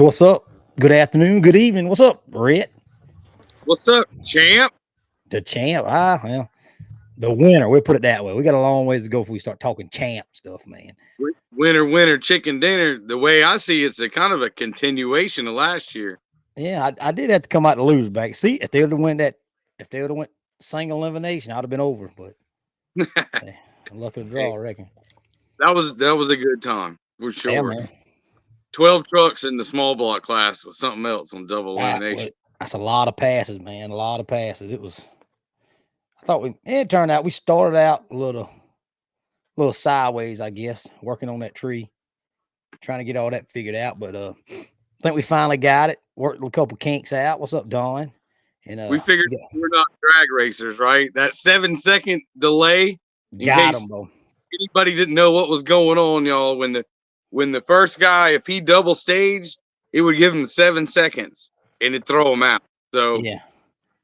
What's up? Good afternoon. Good evening. What's up, Brett? What's up, champ? The champ. Well, the winner. We'll put it that way. We got a long ways to go before we start talking champ stuff, man. Winner, winner, chicken dinner. The way I see it's a kind of a continuation of last year. Yeah, I did have to come out the loser back. See, if they would have went single elimination, I'd have been over. But hey, luck of the draw, I reckon. that was a good time for Yeah, sure. man. 12 trucks in the small block class was something else on double elimination. That's a lot of passes, man. A lot of passes. It was. I thought it turned out we started out a little sideways, I guess, working on that tree, trying to get all that figured out. But I think we finally got it. Worked a couple kinks out. What's up, Don? And We figured we're not drag racers, right? That 7-second delay, in got case him, bro. anybody didn't know what was going on, y'all. When the first guy, if he double staged, it would give him 7 seconds and it'd throw him out. So Yeah,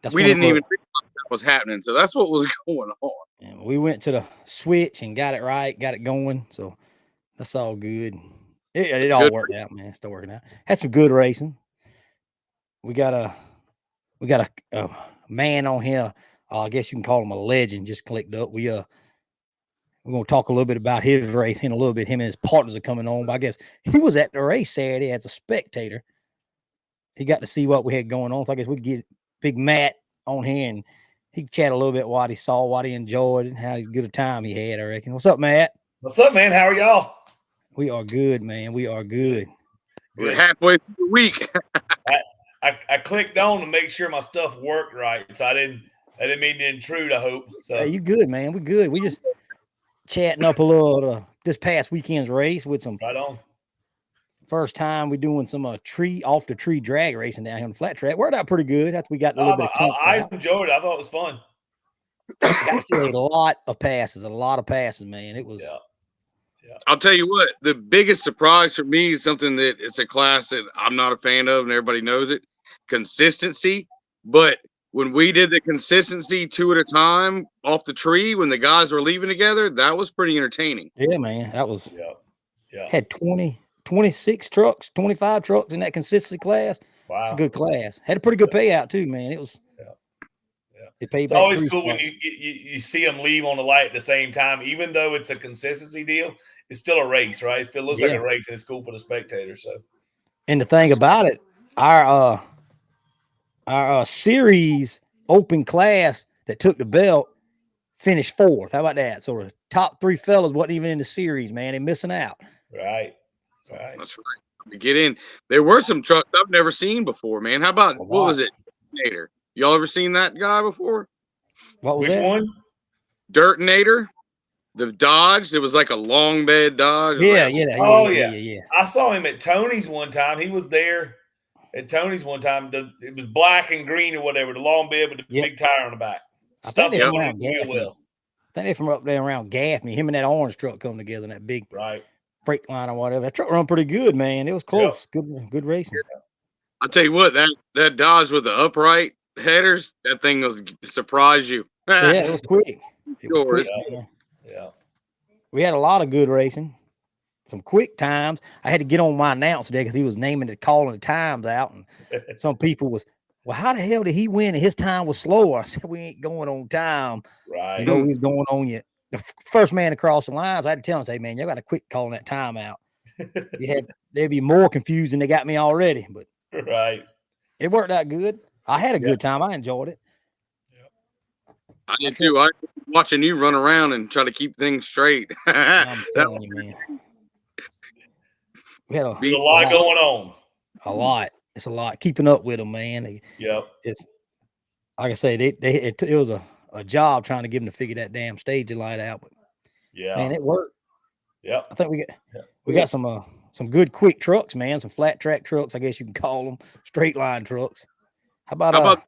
that's we when it didn't even was. realize that was happening. So that's what was going on. And we went to the switch and got it right, got it going. So that's all good. It all Good. worked out, man. Still working out. Had some good racing. We got a man on here. I guess you can call him a legend. Just clicked up. We're gonna talk a little bit about his race in a little bit. Him and his partners are coming on. But I guess he was at the race Saturday as a spectator. He got to see what we had going on. So I guess we could get Big Matt on here and he could chat a little bit what he saw, what he enjoyed, and how good a time he had, I reckon. What's up, Matt? What's up, man? How are y'all? We are good, man. We are good. We're halfway through the week. I clicked on to make sure my stuff worked right, so I didn't mean to intrude. I hope. So Hey, you good, man? We good. We just chatting up a little this past weekend's race with some right on. first time we doing some tree off the tree drag racing down here on the flat track. Worked out pretty good. After we got a little bit of kinks I out. enjoyed it. I thought it was fun. Got to see a lot of passes, man. It was. Yeah. I'll tell you what, the biggest surprise for me is something that it's a class that I'm not a fan of and everybody knows it. Consistency. But when we did the consistency 2 at a time off the tree when the guys were leaving together, that was pretty entertaining. Yeah, man. That was. Yeah. Had 26 trucks, 25 trucks in that consistency class. Wow. It's a good class. Had a pretty good payout too, man. It was. Yeah. It paid It's back always 3 cool when spots. you see them leave on the light at the same time, even though it's a consistency deal. It's still a race, right? It still looks like a race, and it's cool for the spectators. So, and the thing about it, our series open class that took the belt finished 4th. How about that? So the top 3 fellas wasn't even in the series, man. They're missing out. right. That's right. To get in, there were some trucks I've never seen before, man. How about what was it? Nader. Y'all ever seen that guy before? What was Which that? one? Dirtinator. The Dodge. It was like a long bed Dodge. Yeah. I saw him at Tony's one time. He was there at Tony's one time. It was black and green or whatever, the long bed with the big tire on the back. I think they're from Stuff around real Gaffney. well. I think they're from up there around Gaffney. Him and that orange truck come together in that big freight line or whatever. That truck run pretty good, man. It was close. Good racing. I'll tell you what, that Dodge with the upright headers, that thing will surprise you. Yeah, it was quick. It was quick, man. Yeah. We had a lot of good racing. Some quick times. I had to get on my announcer there because he was calling the times out. And some people was, well, how the hell did he win and his time was slower? I said, we ain't going on time. Right. You know, we was going on yet. The first man across the lines, I had to tell him, say, man, y'all got to quit calling that time out. They'd be more confused than they got me already. But right. It worked out good. I had a good time. I enjoyed it. I did too. I watching you run around and try to keep things straight. I'm telling you, man. There's a lot going on. A lot. It's a lot. Keeping up with them, man. It's like I say, it was a job trying to get them to figure that damn stage light out. But man, it worked. Yeah. I think we got some good quick trucks, man. Some flat track trucks, I guess you can call them. Straight line trucks. How about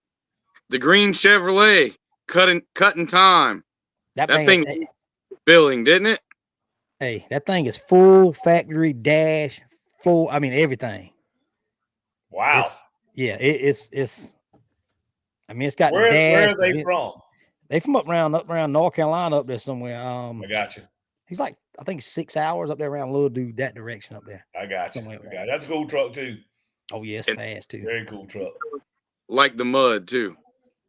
the green Chevrolet cutting time? That thing billing, didn't it? Hey, that thing is full factory dash, full. I mean everything. Wow. It's. I mean, it's got where dash. Where are they from? They from up around North Carolina up there somewhere. I got you. He's like, I think 6 hours up there around Little Dude, that direction up there. I got you. That's a cool truck too. Oh yeah, it's And fast too. Very cool truck. like the mud too.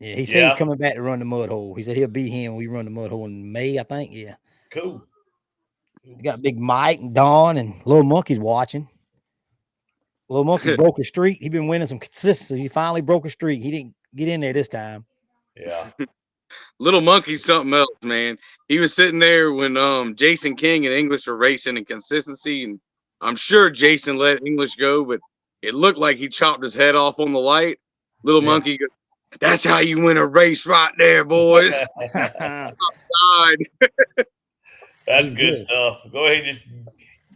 Yeah, he said he's coming back to run the mud hole. He said he'll be here when we run the mud hole in May, I think. Yeah. Cool. You got Big Mike and Don and Little Monkey's watching. Little Monkey broke a streak. He been winning some consistency. He finally broke a streak. He didn't get in there this time. Yeah. Little Monkey's something else, man. He was sitting there when Jason King and English were racing in consistency, and I'm sure Jason let English go, but it looked like he chopped his head off on the light. Little Monkey goes, "That's how you win a race right there, boys." That's good stuff. Go ahead and just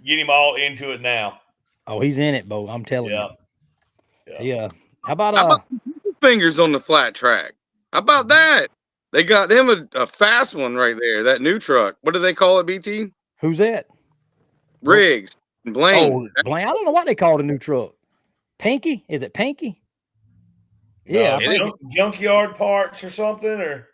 get him all into it now. Oh, he's in it, Bo. I'm telling you. Yeah. How about fingers on the flat track? How about that? They got him a fast one right there. That new truck. What do they call it, BT? Who's that? Riggs. Blaine. Oh, Blaine. I don't know what they call the new truck. Pinky? Is it Pinky? Yeah. Junkyard parts or something, or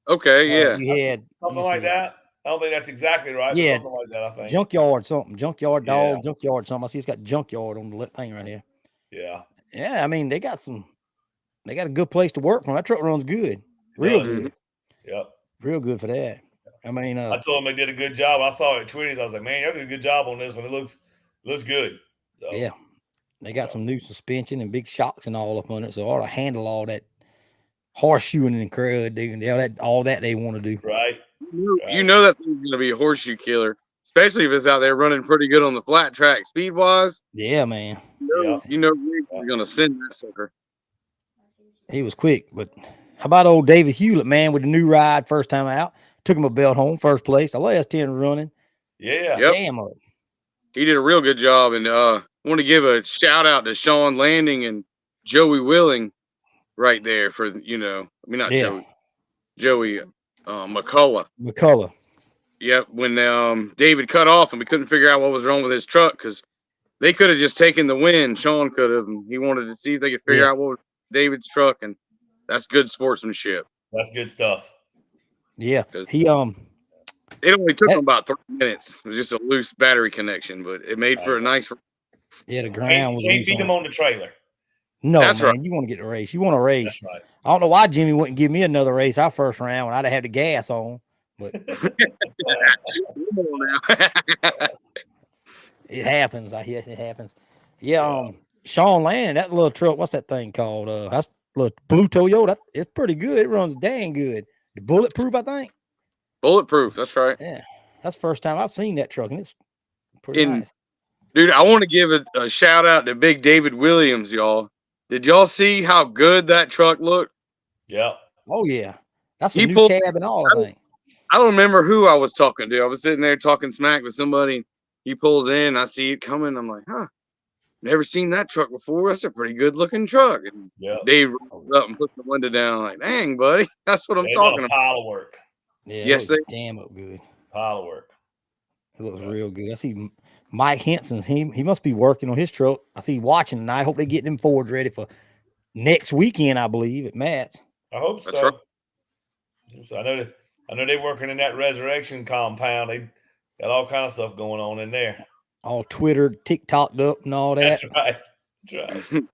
okay, yeah. You had something like that. I don't think that's exactly right. Yeah, something like that. I think junkyard something, junkyard dog, junkyard something. I see it's got junkyard on the thing right here. Yeah. I mean, they got a good place to work from. That truck runs good, real good. Yep, real good for that. I mean, I told them they did a good job. I saw it tweeted. I was like, man, you did a good job on this one. It looks good. So. Yeah, they got some new suspension and big shocks and all up on it, so ought to handle all that horseshoeing and crud, all that they want to do. Right. You know that thing's going to be a horseshoe killer, especially if it's out there running pretty good on the flat track speed wise. Yeah, man. You know he's going to send that sucker. He was quick, but how about old David Hewlett, man, with the new ride first time out? Took him a belt home, first place. I last 10 running. Yeah. Damn up. He did a real good job, and I want to give a shout out to Sean Landing and Joey Willing right there for Joey McCullough. Yep. When David cut off and we couldn't figure out what was wrong with his truck because they could have just taken the win. Sean could have. He wanted to see if they could figure out what was David's truck, and that's good sportsmanship. That's good stuff. Yeah. It only took him about 3 minutes. It was just a loose battery connection, but it made for a nice. Yeah, the ground was. Can't beat him on the trailer. No, that's man, right. You want to get the race. You want a race. That's right. I don't know why Jimmy wouldn't give me another race our first round when I'd have had the gas on, but it happens. I guess it happens. Yeah. Sean Land, that little truck, what's that thing called? That's little blue Toyota. It's pretty good. It runs dang good. The bulletproof, I think. Bulletproof. That's right. Yeah, that's the first time I've seen that truck, and it's pretty nice. Dude, I want to give a shout out to Big David Williams, y'all. Did y'all see how good that truck looked? Yeah. Oh, yeah. That's a new cab and all, I think. I don't remember who I was talking to. I was sitting there talking smack with somebody. He pulls in. I see it coming. I'm like, never seen that truck before. That's a pretty good looking truck. And Dave rolls up and puts the window down. I'm like, dang, buddy. That's what I'm talking about. Pile of work. Yeah, yes, they damn up good. Pile of work. It looks real good. I see Mike Henson, he must be working on his truck. I see watching tonight. I hope they get them Fords ready for next weekend, I believe, at Matt's. I hope so. That's right. So I know they're working in that resurrection compound. They got all kind of stuff going on in there. All Twitter, TikToked up and all that. That's right. That's right.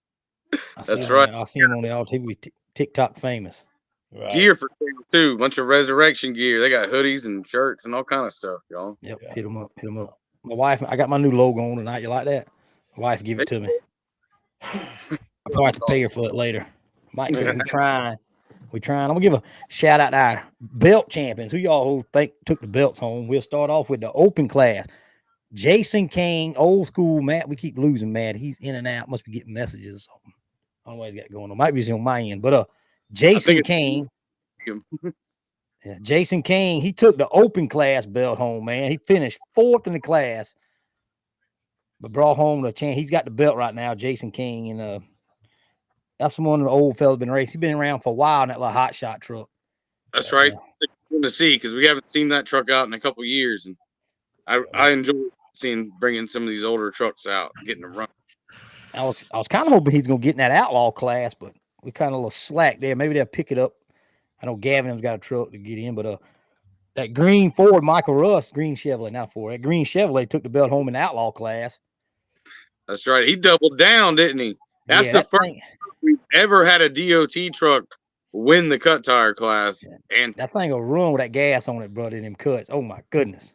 That's right. I see them on the all TV TikTok famous. Right. Gear for sale too. Bunch of resurrection gear. They got hoodies and shirts and all kind of stuff, y'all. Yep. Yeah. Hit them up. My wife, I got my new logo on tonight. You like that? My wife give it to me. I'll probably have to pay her for it later. Mike said we're trying. I'm gonna give a shout out to our belt champions. Who y'all who think took the belts home? We'll start off with the open class. Jason King, old school Matt. We keep losing Matt. He's in and out. Must be getting messages or something. I don't know what he's got going on. Might be on my end, but Jason King. Yeah, Jason King, he took the open class belt home, man. He finished 4th in the class, but brought home the chance. He's got the belt right now, Jason King, and that's one of the old fellas been racing. He's been around for a while in that little hot shot truck. That's right. To see because we haven't seen that truck out in a couple of years, and I enjoy bringing some of these older trucks out, getting them running. I was kind of hoping he's gonna get in that outlaw class, but we kind of a little slack there. Maybe they'll pick it up. I know Gavin's got a truck to get in, but that green Ford, Michael Russ, green Chevrolet, not Ford. That green Chevrolet took the belt home in the outlaw class. That's right. He doubled down, didn't he? That's Yeah, the that first thing, time we've ever had a DOT truck win the cut tire class. And that thing will run with that gas on it, brother, in them cuts. Oh my goodness.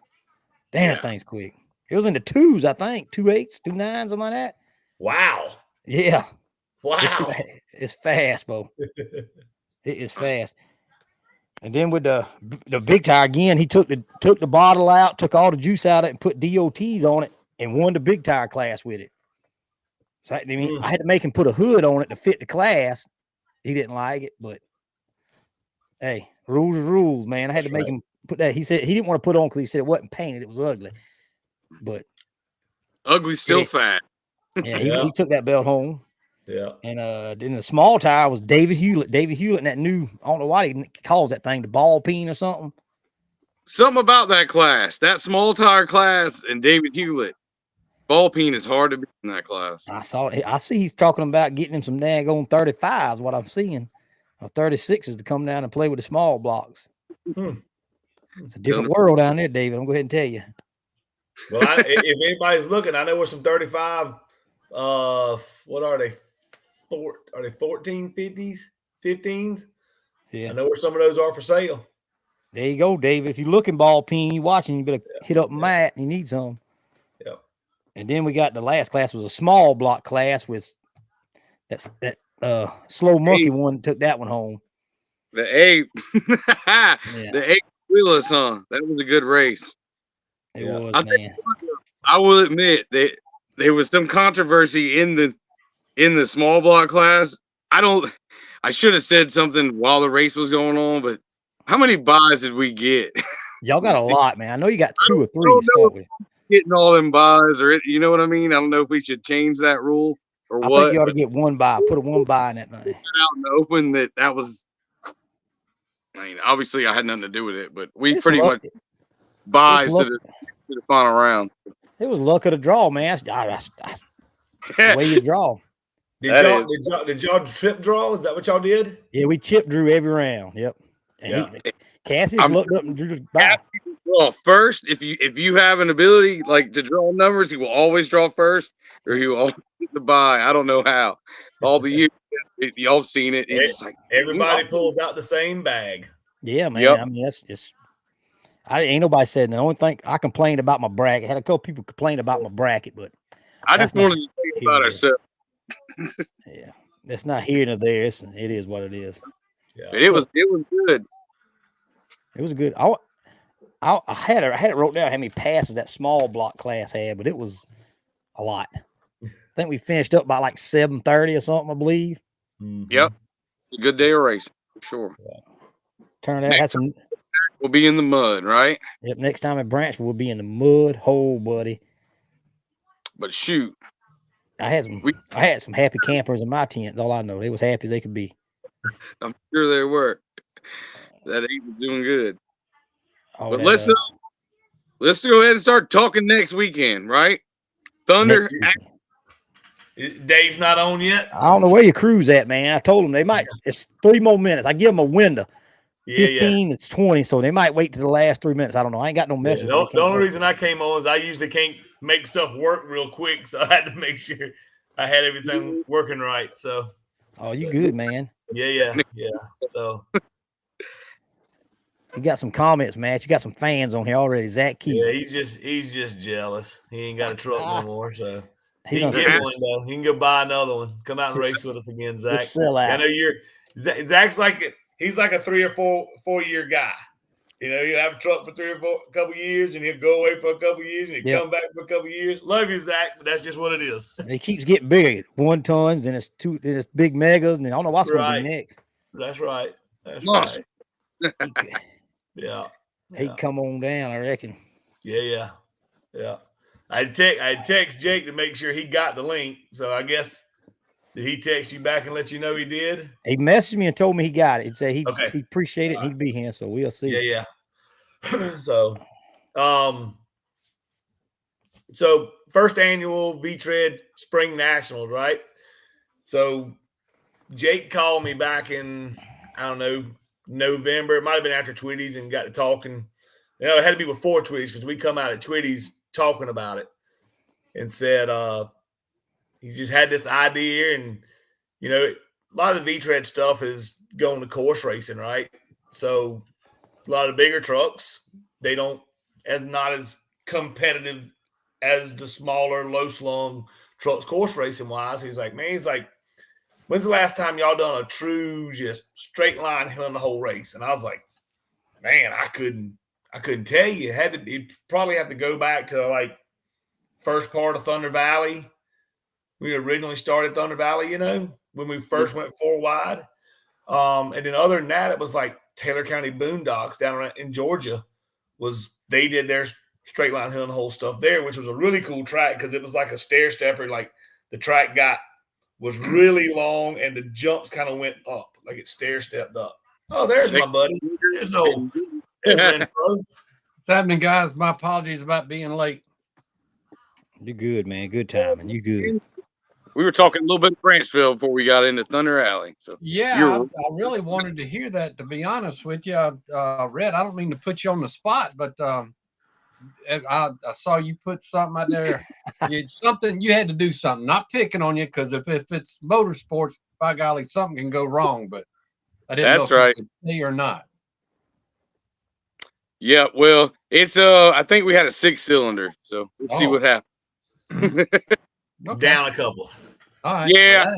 Damn, Yeah. that thing's quick. It was in the 2s, I think. 2.8s, 2.9s, something like that. Wow. Yeah. Wow. It's fast, bro. It is fast. And then with the big tire again, he took the bottle out, took all the juice out of it, and put DOTs on it, and won the big tire class with it. So I mean, I had to make him put a hood on it to fit the class. He didn't like it, but hey, rules is rules, man. I had to make him put that. He said he didn't want to put on because he said it wasn't painted; it was ugly. But ugly still fat. Yeah, he took that belt home. Yeah. And then the small tire was David Hewlett. David Hewlett and that new, I don't know why he calls that thing the ball peen or something. Something about that class, that small tire class, and David Hewlett. Ball peen is hard to be in that class. I saw it. I see he's talking about getting him some daggone 35s, what I'm seeing. Or 36s to come down and play with the small blocks. It's a different world down there, David. I'm going to go ahead and tell you. Well, if anybody's looking, I know where some 35. What are they? Are they 1450s, 15s? Yeah. I know where some of those are for sale. There you go, David. If you're looking ball peen, you watching, you better hit up Matt. You need some. Yep. And then we got the last class was a small block class with that slow monkey one took that one home. The A, the A Willis, huh? That was a good race. It was, man. I will admit that there was some controversy in the small block class. I should have said something while the race was going on, but how many buys did we get? Y'all got a lot, man. I know you got 2 or 3 to start with. Getting all them buys, or you know what I mean? I don't know if we should change that rule or what. I think you ought to get 1 buy. Put a 1 buy in that thing. Out in the open that was. I mean, obviously I had nothing to do with it, but we pretty much buys to the final round. It was luck of the draw, man. The way you draw. Did y'all trip draw? Is that what y'all did? Yeah, we chip drew every round. Yep. And Cassius looked up and drew the buy. Well, first, if you have an ability like to draw numbers, he will always draw first, or he will always get the buy. I don't know how. All the years y'all seen it. It's like everybody pulls out the same bag. Yeah, man. Yep. I mean, ain't nobody said the only thing I complained about my bracket. I had a couple people complain about my bracket, but I just wanted to think about ourselves. Yeah, it's not here nor there. It is what it is. Yeah, but it was good. It was good. I had it wrote down how many passes that small block class had, but it was a lot. I think we finished up by like 7:30 or something, I believe. Mm-hmm. Yep, a good day of racing, for sure. Yeah. Turned out we'll be in the mud, right? Yep. Next time at Branchville, we'll be in the mud hole, buddy. But shoot, I had some happy campers in my tent. All I know, they was happy as they could be. I'm sure they were. That ain't was doing good. Oh, but let's go ahead and start talking next weekend, right? Thunder. Dave's not on yet. I don't know where your crew's at, man. I told them they might. It's 3 more minutes. I give them a window. 15, it's 20, so they might wait to the last 3 minutes. I don't know. I ain't got no message. The only reason I came on is I usually can't make stuff work real quick, so I had to make sure I had everything working right. So, oh, you good, man? Yeah. So, you got some comments, man. You got some fans on here already. Zach Key. Yeah, he's just jealous. He ain't got a truck no more, so he can get one though. He can go buy another one. Come out and race with us again, Zach. Sell out. I know Zach's he's like a 3 or 4 year guy. You know, he'll have a truck for 3 or 4 couple years, and he'll go away for a couple years, and he'll come back for a couple years. Love you, Zach, but that's just what it is. And he keeps getting bigger. 1 tons, then it's 2, then it's big megas, and I don't know what's going to be next. That's right. That's right. Yeah. He'd come on down, I reckon. Yeah. I text Jake to make sure he got the link. So I guess did he text you back and let you know he did? He messaged me and told me he got it. He said he appreciate it and he'd be here. So we'll see. Yeah. So first annual V-Tread Spring Nationals, right? So Jake called me back in, I don't know, November. It might have been after Twitty's, and got to talking. You know, it had to be before Twitty's because we come out at Twitty's talking about it and said, he's just had this idea, and a lot of the V-tread stuff is going to course racing, right? So a lot of bigger trucks, they don't not as competitive as the smaller, low slung trucks course racing wise. He's like, when's the last time y'all done a true just straight line hill in the whole race? And I was like, man, I couldn't tell you. You'd probably have to go back to like first part of Thunder Valley. We originally started Thunder Valley, when we first went 4 wide. And then other than that, it was like Taylor County Boondocks down in Georgia. They did their straight line hill and the whole stuff there, which was a really cool track because it was like a stair stepper. Like the track was really long and the jumps kind of went up, like it stair stepped up. Oh, there's my buddy. There's Renfro. What's happening, guys? My apologies about being late. You're good, man. Good timing. You good. We were talking a little bit of Branchville before we got into Thunder Alley. So yeah, I really wanted to hear that, to be honest with you. Red, I don't mean to put you on the spot, but I saw you put something out there. You had to do something. Not picking on you, because if it's motorsports, by golly, something can go wrong. But I didn't know if you could say or not. Yeah, well, it's I think we had a 6-cylinder, so let's see what happens. Okay. Down a couple. All right. Yeah,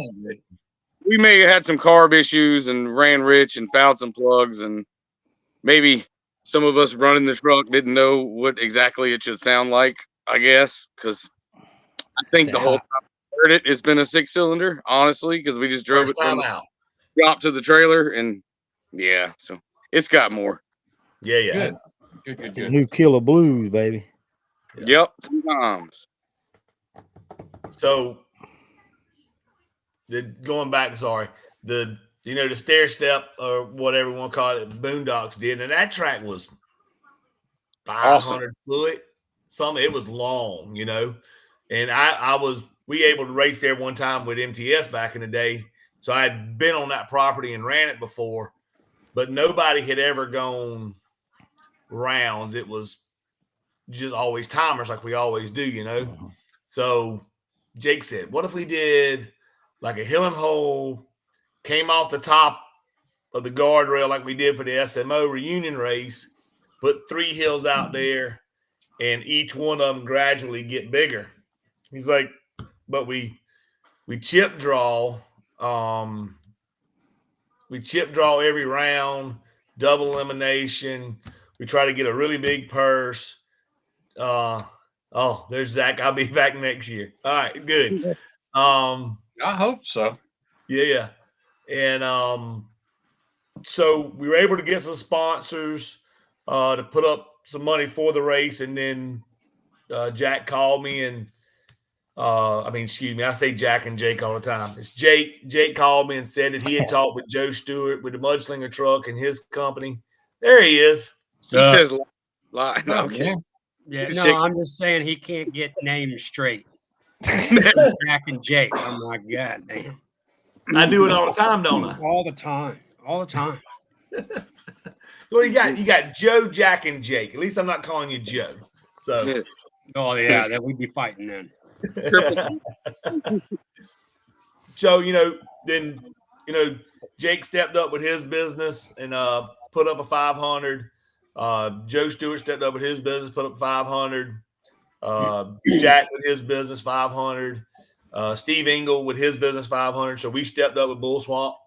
we may have had some carb issues and ran rich and fouled some plugs, and maybe some of us running the truck didn't know what exactly it should sound like, I guess, because I think the whole time I heard it's been a 6-cylinder, honestly, because we just drove it from the drop to the trailer, and yeah, so it's got more. Yeah. Good. New Killer Blues, baby. Yep, sometimes. So, going back, the stair step or whatever you want to call it, Boondocks did, and that track was 500 foot, something. It was long, and we able to race there one time with MTS back in the day, so I had been on that property and ran it before, but nobody had ever gone rounds. It was just always timers like we always do, So Jake said, what if we did like a hill and hole, came off the top of the guardrail like we did for the SMO reunion race, put 3 hills out there, and each one of them gradually get bigger. He's like, but we chip draw. We chip draw every round, double elimination. We try to get a really big purse. There's Zach. I'll be back next year. All right, good. I hope so. Yeah. And so we were able to get some sponsors to put up some money for the race, and then Jack called me and I say Jack and Jake all the time. It's Jake. Jake called me and said that he had talked with Joe Stewart with the Mudslinger truck and his company. There he is. He says lie. No, okay. Yeah, no, I'm just saying he can't get names straight. Jack and Jake. Oh my God, man. I do it all the time, don't I? All the time. So what you got? You got Joe, Jack, and Jake. At least I'm not calling you Joe. So Oh yeah, that we'd be fighting then. So, then Jake stepped up with his business and put up a 500. Joe Stewart stepped up with his business, put up 500. Jack with his business, 500. Steve Engel with his business, 500. So we stepped up with Bull Swamp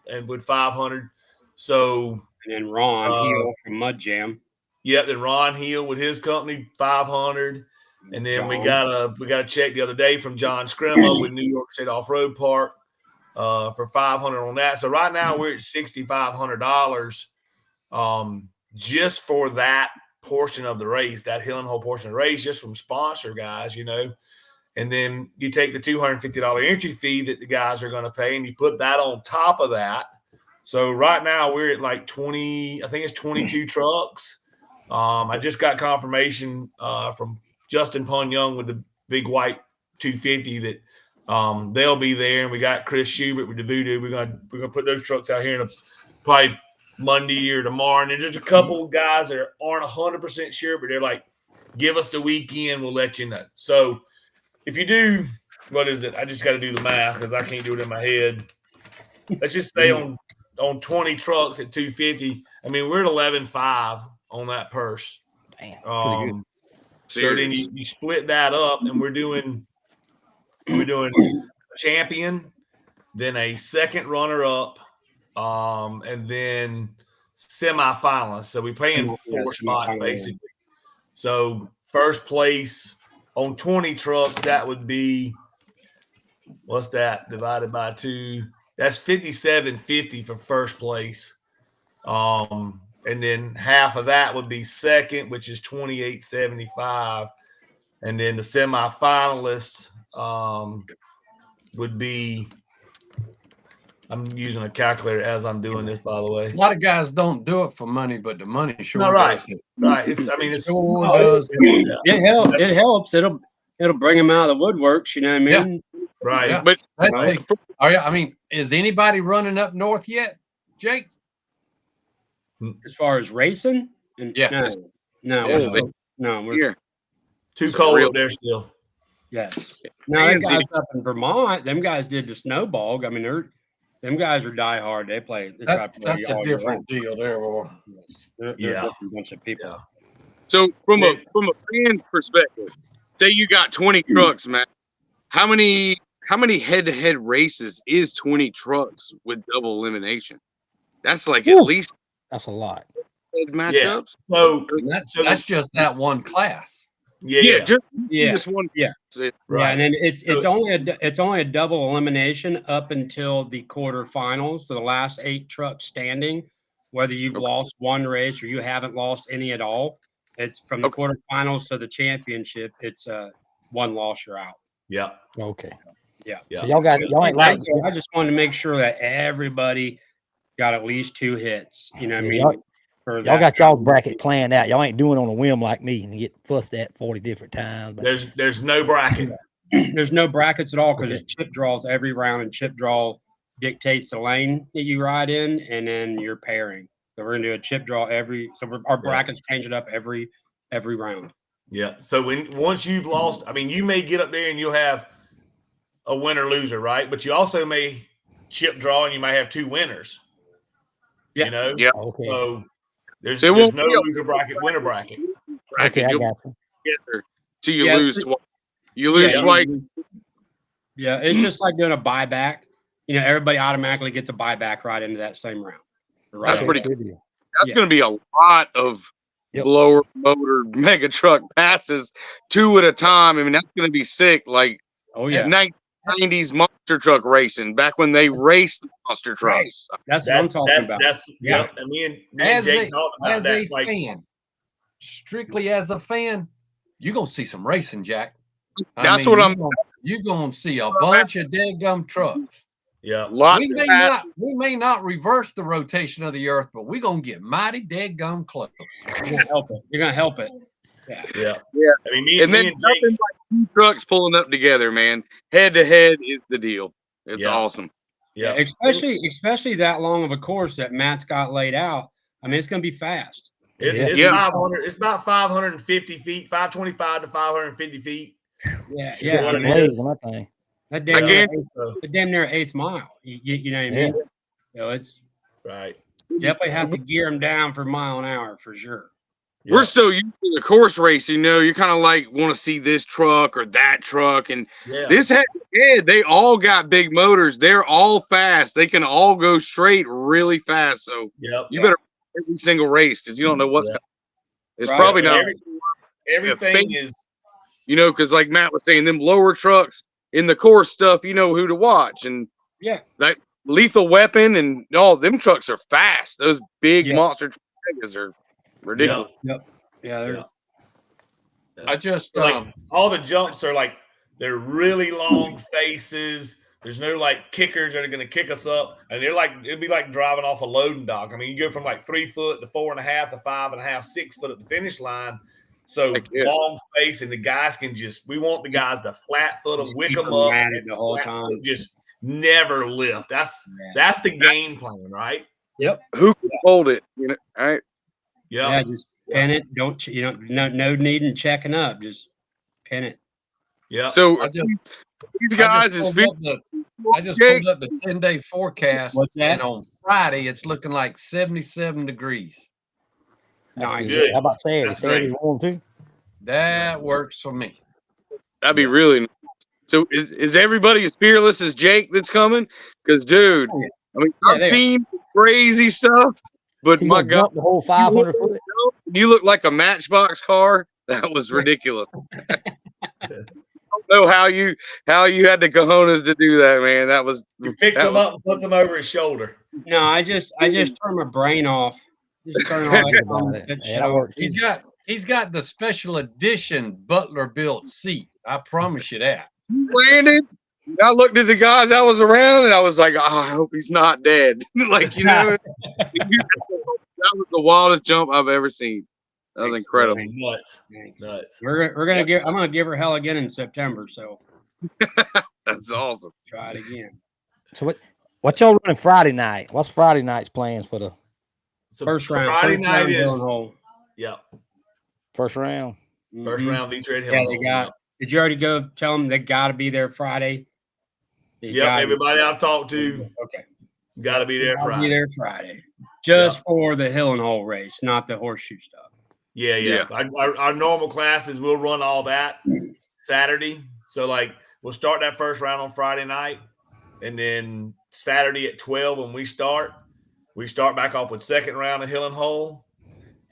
and with 500. So and then Ron Heel from Mud Jam. Yep, and Ron Heel with his company, 500. And then we got a check the other day from John Scrimma with New York State Off-Road Park for 500 on that. So right now we're at $6,500 just for that portion of the race, that hill and hole portion of the race, just from sponsor guys, And then you take the $250 entry fee that the guys are going to pay, and you put that on top of that. So right now we're at like 22 trucks. I just got confirmation from Justin Pun Young with the big white 250 that they'll be there, and we got Chris Schubert with the Voodoo. We're gonna put those trucks out here in probably Monday or tomorrow. And there's just a couple of guys that aren't 100% sure, but they're like, "Give us the weekend, we'll let you know." So if you do what is it? I just got to do the math because I can't do it in my head. Let's just say on 20 trucks at 250. I mean, we're at 11.5 on that purse. Damn, pretty good. So then you split that up, and we're doing a champion, then a second runner up, and then semifinalists. So we play in 4 spots basically. So first place on 20 trucks, that would be, what's that divided by 2? That's 57.50 for first place. And then half of that would be second, which is 28.75. And then the semifinalist would be, I'm using a calculator as I'm doing this, by the way. A lot of guys don't do it for money, but the money sure No, right. does. Right. It's Sure does. It helps. It helps. It'll bring them out of the woodworks. You know what I mean? right. Yeah. But Especially, I mean, is anybody running up north yet, Jake? As far as racing, Yeah. no, we're here, Too It's cold real- up there still. yes. No, them guys up in Vermont, them guys did the snowball. I mean, them guys are diehard. They try to play That's a all year different deal there, boy. long. They're a different bunch of people. Yeah. so from a fan's perspective, say you got 20 trucks, Matt. How many head-to-head races is 20 trucks with double elimination? That's like at least That's a lot. matchups. So That's just that one class. Just Yeah. one. Yeah. right. Yeah, and then it's only a double elimination up until the quarterfinals. So the last 8 trucks standing, whether you've lost one race or you haven't lost any at all, it's from the quarterfinals to the championship. It's one loss, you're out. Yeah. Okay. Yeah. So y'all ain't like I just wanted to make sure that everybody got at least 2 hits. You know what I mean? y'all got y'all bracket planned out. Y'all ain't doing on a whim like me and get fussed at 40 different times. But There's no bracket. There's no brackets at all because it's chip draws every round, and chip draw dictates the lane that you ride in, and then your pairing. So we're gonna do a chip draw our brackets change it up every round. Yeah. So once you've lost, I mean, you may get up there and you'll have a winner loser, right? But you also may chip draw and you might have 2 winners. Yeah. You know? Yeah. okay. So there's So it no won't be a loser bracket, winner bracket. Okay, I You'll got you. get there till you Yeah, lose twice. You lose Yeah. twice. Yeah, it's just like doing a buyback. You know, everybody automatically gets a buyback right into that same round. Right. That's pretty good deal. That's going to be a lot of blower motor mega truck passes 2 at a time. I mean, that's going to be sick. Like, Oh yeah, 1990s monster truck racing back when they raced the monster trucks. that's what I'm talking about. Yeah. And me and Jake talked about As that. a fan, strictly as a fan, you're gonna see some racing, Jack. That's what you're gonna see a bunch of dead gum trucks. Yeah. We may not reverse the rotation of the earth, but we're gonna get mighty dead gum close. You're gonna help it. You're gonna help it. Yeah. Yeah. I mean, me and nothing Jake, like 2 trucks pulling up together, man. Head to head is the deal. It's awesome. yeah. Especially that long of a course that Matt's got laid out. I mean, it's gonna be fast. It's 500. It's about 550 feet, 525 to 550 feet. Yeah, Yeah. What What it it is. is. That So, damn near 8th mile. You know what I mean? So it's right. definitely have to gear them down for mile an hour for sure. Yeah. We're so used to the course race, you know, you kind of like want to see this truck or that truck. And this head to head, they all got big motors. They're all fast. They can all go straight really fast. So you better every single race because you don't know what's coming. It's probably not. Everything is, you know, because like Matt was saying, them lower trucks in the course stuff, you know who to watch. And like Lethal Weapon and all them trucks are fast. Those big monster trucks are ridiculous. Yeah. I just all the jumps are like they're really long faces. There's no like kickers that are going to kick us up, and it'd be like driving off a loading dock. I mean, you go from like 3 foot to 4.5 to 5.5, 6 foot at the finish line. So long face, and the guys we want the guys to flat foot them, wick them up, and the whole time, just never lift. That's the game plan, right? Yep. Who can hold it? You know, all right. Yeah, just pin it. No need in checking up. Just pin it. Yeah. So These guys is I just pulled up the 10-day forecast. What's that? And on Friday, it's looking like 77 degrees. Nice. Good. How about Saturday? That's Saturday's great. warm too. That works for me. That'd be really nice. So is everybody as fearless as Jake that's coming? Because, dude, I mean, I've seen crazy stuff, but He's my gonna God, jump the whole 500 foot. you look like a Matchbox car. That was ridiculous. I don't know how you had the cojones to do that, man. That was He picks them up and puts them over his shoulder. No, I just turn my brain off. Just turn all that common sense shit that off. works too. He's got the special edition Butler built seat. I promise you that. landed. I looked at the guys I was around, and I was like, "Oh, I hope he's not dead." Like, you know, that was the wildest jump I've ever seen. That was incredible. Nuts. We're gonna give. I'm gonna give her hell again in September. So That's awesome. try it again. So what y'all running Friday night? What's Friday night's plans for the So First round. Friday First night round is Dillon Hole. first round? First Mhm. round V-Trade. Yeah, they got. Did you already go tell them they got to be there Friday? Yep, everybody I've talked to Okay. got to be there I'll be Friday. there Friday. Just for the hill and hole race, not the horseshoe stuff. Yeah. Our normal classes, we'll run all that Saturday. So, like, we'll start that first round on Friday night. And then Saturday at 12 when we start back off with second round of hill and hole.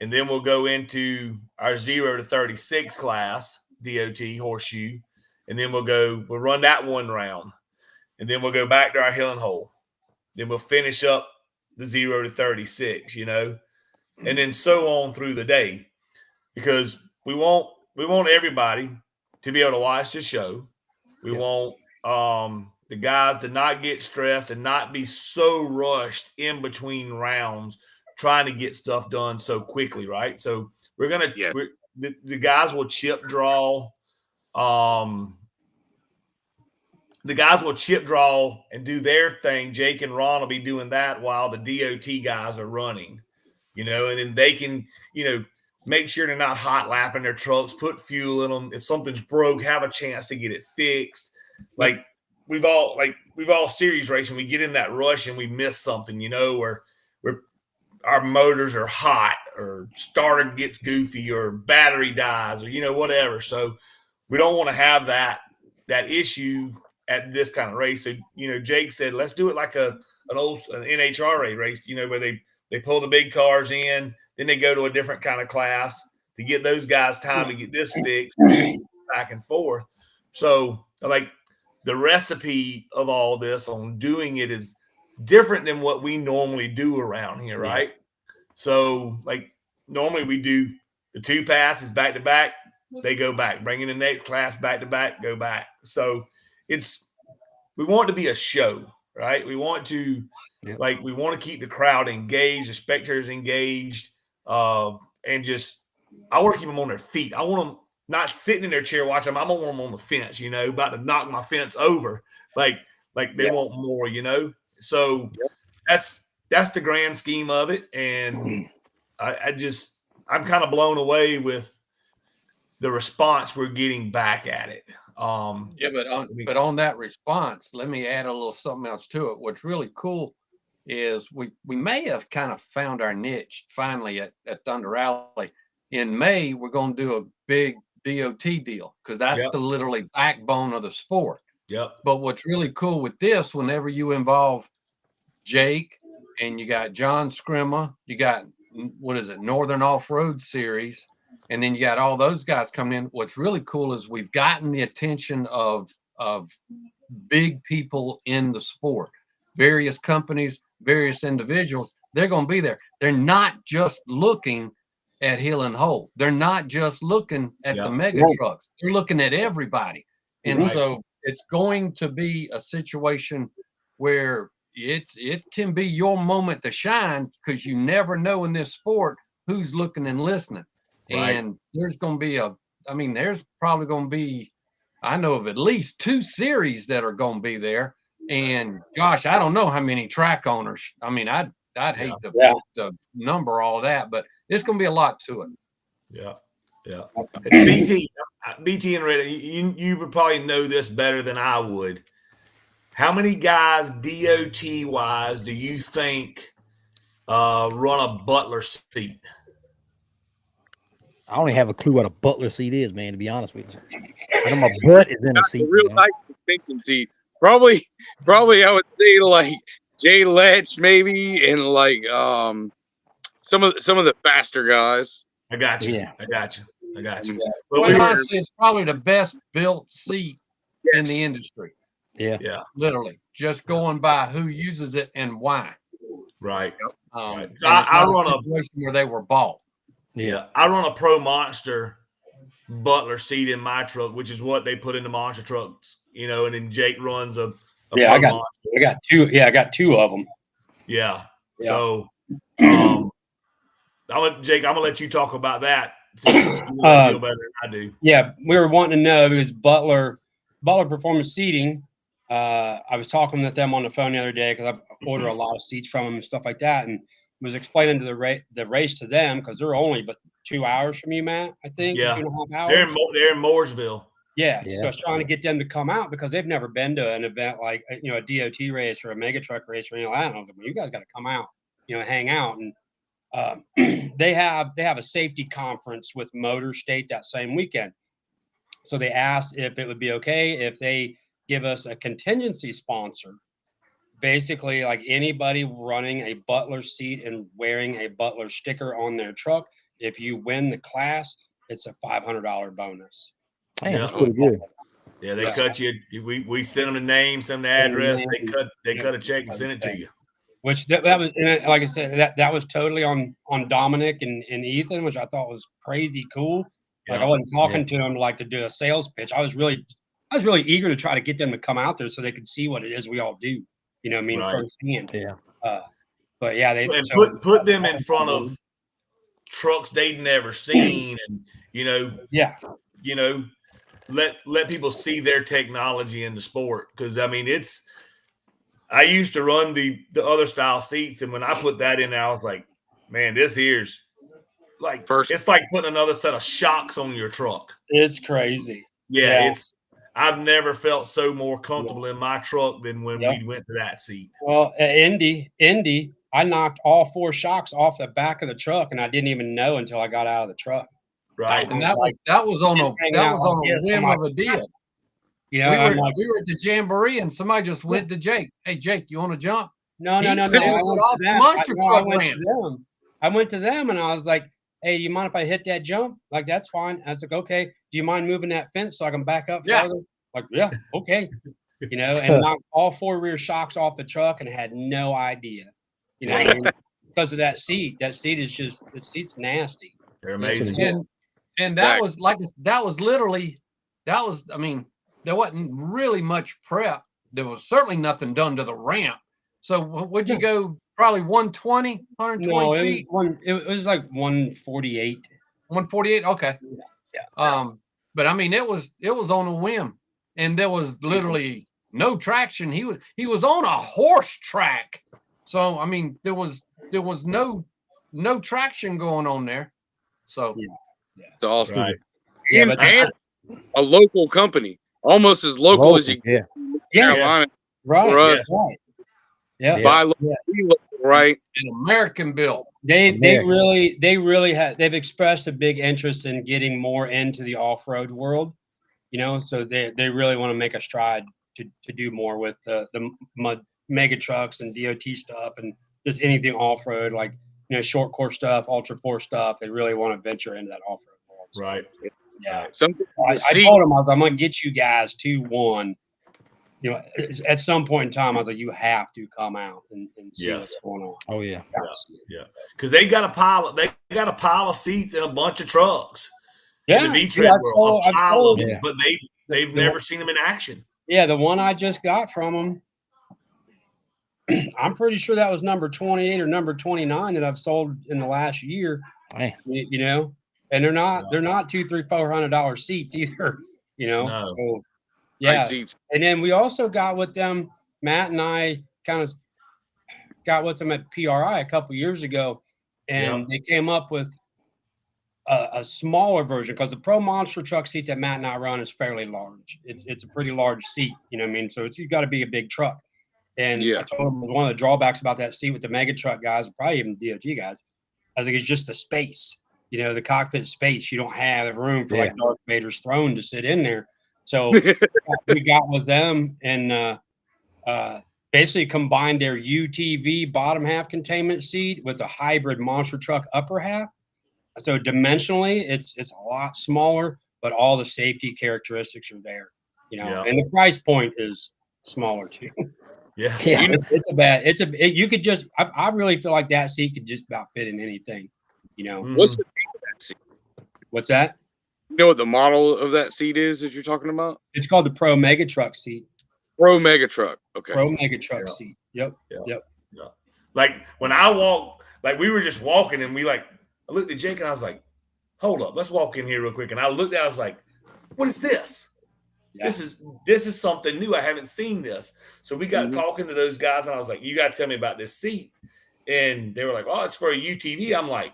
And then we'll go into our 0 to 36 class, DOT horseshoe. And then we'll run that one round. And then we'll go back to our hill and hole. Then we'll finish up the 0 to 36, you know, and then so on through the day, because we want everybody to be able to watch the show. We want the guys to not get stressed and not be so rushed in between rounds trying to get stuff done so quickly, right? So we're gonna the guys will chip draw. The guys will chip draw and do their thing. Jake and Ron will be doing that while the DOT guys are running, you know, and then they can, you know, make sure they're not hot lapping their trucks, put fuel in them. If something's broke, have a chance to get it fixed. Like we've all series racing, we get in that rush and we miss something, you know, where our motors are hot or starter gets goofy or battery dies or, you know, whatever. So we don't want to have that issue at this kind of race. So, you know, Jake said, let's do it like an NHRA race, you know, where they pull the big cars in, then they go to a different kind of class to get those guys time to get this fixed, back and forth. So, like, the recipe of all this on doing it is different than what we normally do around here, right? So, like, normally we do the 2 passes back to back, they go back, bring in the next class back to back, go back. So we want it to be a show, right? We want to we want to keep the crowd engaged, the spectators engaged, and just I want to keep them on their feet. I want them not sitting in their chair watching them. I want them on the fence, you know, about to knock my fence over. Like they want more, you know. So that's the grand scheme of it, and I'm kind of blown away with the response we're getting back at it. But on that response, let me add a little something else to it. What's really cool is we may have kind of found our niche finally at Thunder Rally. In May, we're going to do a big DOT deal because that's the literally backbone of the sport. Yep. But what's really cool with this, whenever you involve Jake and you got John Scrimma, you got Northern Off-Road Series, and then you got all those guys coming in. What's really cool is we've gotten the attention of big people in the sport, various companies, various individuals. They're going to be there. They're not just looking at hill and hole. They're not just looking at the mega trucks. They're looking at everybody. And so it's going to be a situation where it can be your moment to shine, because you never know in this sport who's looking and listening. Right. And there's going to be there's probably going to be, I know of at least 2 series that are going to be there. And gosh, I don't know how many track owners. I mean, I'd hate to number all of that, but it's going to be a lot to it. Yeah. BT, BT and Red, you would probably know this better than I would. How many guys DOT wise do you think run a butler seat? I only have a clue what a butler seat is, man. To be honest with you, I know my butt is in a seat. A real tight suspension seat. Probably, I would say like Jay Letch maybe, and like some of the faster guys. I got you. Yeah. I got you. But Quite honestly, it's probably the best built seat in the Yes. industry. Yeah. Literally, just going by who uses it and why. Right. Right. So And it's I not run a situation where they were bought. Yeah, I run a Pro Monster butler seat in my truck, which is what they put in the monster trucks, you know. And then Jake runs a Yeah, Pro I got Monster. I got two. Yeah, I got two of them. Yeah. Yeah. So, I'm gonna let you talk about that since you know the deal better than I do. Yeah, we were wanting to know because Butler Performance Seating. I was talking with them on the phone the other day because I order a lot of seats from them and stuff like that, and was explaining to the race to them because they're only but 2 hours from you, Matt. I think Yeah. 2.5 hours. They're in Mooresville. Yeah. Yeah. So I was trying to get them to come out because they've never been to an event like a DOT race or a mega truck race or anything like that. I was like, well, you guys got to come out, hang out. And they have a safety conference with Motor State that same weekend. So they asked if it would be okay if they give us a contingency sponsor. Basically, like anybody running a Butler seat and wearing a Butler sticker on their truck, if you win the class, it's a $500 bonus. Man, that's pretty good. Yeah, they cut you. We send them the name, send them the address. They cut a check and send it to you. Which that was, like I said, that was totally on Dominic and Ethan, which I thought was crazy cool. Like I wasn't talking to them like to do a sales pitch. I was really eager to try to get them to come out there so they could see what it is we all do. Firsthand. Yeah. But yeah, they put them in front of trucks they'd never seen, and let people see their technology in the sport. Because I mean, I used to run the other style seats, and when I put that in there, I was like, man, this here's like it's like putting another set of shocks on your truck. It's crazy. Yeah. I've never felt so more comfortable in my truck than when we went to that seat. Well, at Indy, I knocked all 4 shocks off the back of the truck, and I didn't even know until I got out of the truck. Right, and that was on a whim of a deal. We were at the Jamboree, and somebody just went to Jake. Hey, Jake, you want to jump? No. I went to them, and I was like, hey, you mind if I hit that jump? Like, that's fine. I was like, okay. Do you mind moving that fence so I can back up further? Like, yeah, okay. And knocked all 4 rear shocks off the truck and had no idea. Because of that seat. That seat is just, the seat's nasty. They're amazing. And there wasn't really much prep. There was certainly nothing done to the ramp. So would you go probably 120 feet? It was like 148. 148. Okay. Yeah. But I mean, it was on a whim, and there was literally no traction. He was on a horse track. So I mean, there was no traction going on there. So it's awesome. Right. And a local company, almost as local as you can. Right. Right. Yeah. Buy local, right. An American built. They've expressed a big interest in getting more into the off-road world, so they really want to make a stride to do more with the mega trucks and DOT stuff and just anything off-road, like short course stuff, ultra force stuff. They really want to venture into that off-road world. So, right. Yeah. I told them, I was like, I'm gonna get you guys to one. At some point in time, I was like, you have to come out and see what's going on. Oh yeah. Because they got a pile of seats in a bunch of trucks. Yeah, in the V-Tread world, a pile of them, but they've never seen them in action. Yeah, the one I just got from them, I'm pretty sure that was number 28 or number 29 that I've sold in the last year. Man. And they're not $200, $300, $400 seats either. No. So, yeah. And then we also got with them, Matt and I kind of got with them at PRI a couple years ago, and they came up with a smaller version, because the Pro Monster truck seat that Matt and I run is fairly large. It's a pretty large seat, you know what I mean? So you got to be a big truck. And I told him one of the drawbacks about that seat with the mega truck guys, probably even DOT guys, I was like, it's just the space, you know, the cockpit space. You don't have room for like Darth Vader's throne to sit in there. So we got with them and basically combined their UTV bottom half containment seat with a hybrid monster truck upper half. So dimensionally, it's a lot smaller, but all the safety characteristics are there, you know, and the price point is smaller too. Yeah. You could just, I really feel like that seat could just about fit in anything, you know. What's the name of that seat? What's that? You know what the model of that seat is that you're talking about? It's called the Pro Mega Truck seat. Pro Mega Truck. Okay. Pro Mega Truck seat. Yep. Like when I walk, like we were just walking and I looked at Jake and I was like, hold up, let's walk in here real quick. And I looked at it, I was like, what is this? Yeah. This is something new. I haven't seen this. So we got talking to those guys and I was like, you got to tell me about this seat. And they were like, oh, it's for a UTV. I'm like,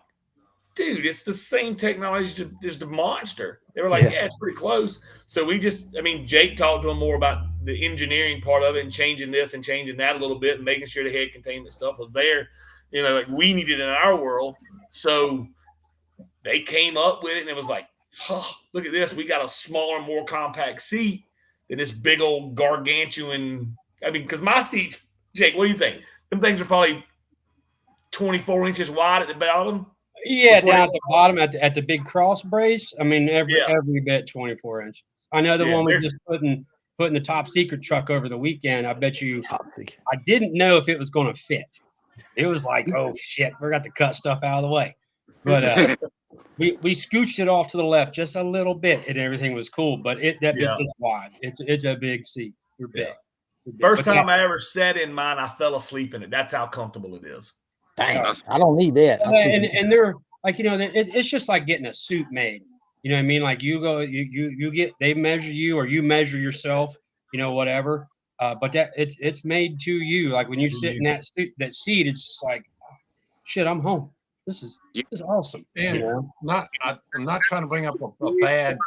dude, it's the same technology as the Monster. They were like, yeah, it's pretty close. So Jake talked to him more about the engineering part of it and changing this and changing that a little bit and making sure the head containment stuff was there. You know, like we needed in our world. So they came up with it and it was like, oh, look at this. We got a smaller, more compact seat than this big old gargantuan. I mean, because my seats, Jake, what do you think? Them things are probably 24 inches wide at the bottom. Yeah, down at the bottom at the big cross brace. I mean, every bit 24 inches. I know the one we just putting the top secret truck over the weekend. I bet you I didn't know if it was going to fit. It was like, oh shit, we're got to cut stuff out of the way. But we scooched it off to the left just a little bit and everything was cool. But that bit is wide. It's a big seat. We're big. First time I ever sat in mine, I fell asleep in it. That's how comfortable it is. Dang, I don't need that. And they're like, you know, it's just like getting a suit made. You know what I mean? Like you go, you get, they measure you or you measure yourself, you know, whatever. But that it's made to you. Like when you sit in that seat, it's just like, oh, shit, I'm home. This is awesome. And you know? I'm not trying to bring up a bad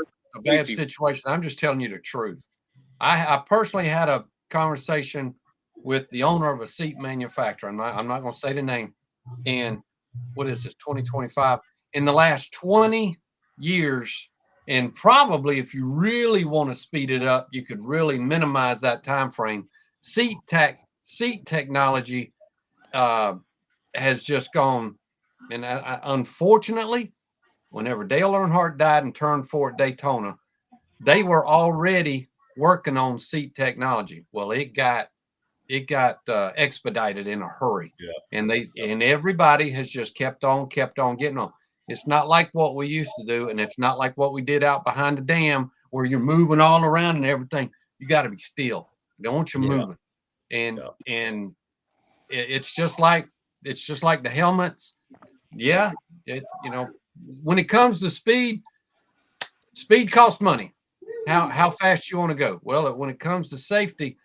situation. I'm just telling you the truth. I personally had a conversation with the owner of a seat manufacturer. I'm not going to say the name. And what is this, 2025? In the last 20 years, and probably if you really want to speed it up, you could really minimize that time frame. Seat technology has just gone. And unfortunately, whenever Dale Earnhardt died and turned 4 at Daytona, they were already working on seat technology. Well, it got expedited in a hurry, and everybody has just kept on getting on. It's not like what we used to do, and it's not like what we did out behind the dam where you're moving all around and everything. You got to be still. Don't want you moving, and it's just like the helmets. Yeah, when it comes to speed costs money. How fast you want to go? Well, when it comes to safety,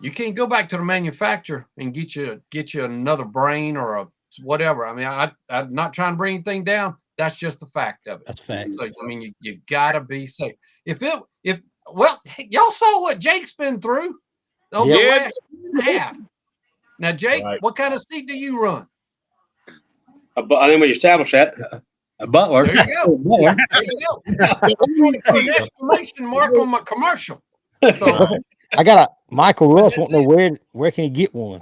you can't go back to the manufacturer and get you another brain or a whatever. I mean, I'm not trying to bring anything down. That's just the fact of it. That's fact. So, I mean, you gotta be safe. Well, y'all saw what Jake's been through over the last year and a half. Now, Jake, what kind of seat do you run? I think we established that. A Butler. There you go. There you go. I'm trying to put an exclamation mark on my commercial. So, I got a Michael Russ. Want to know where can he get one?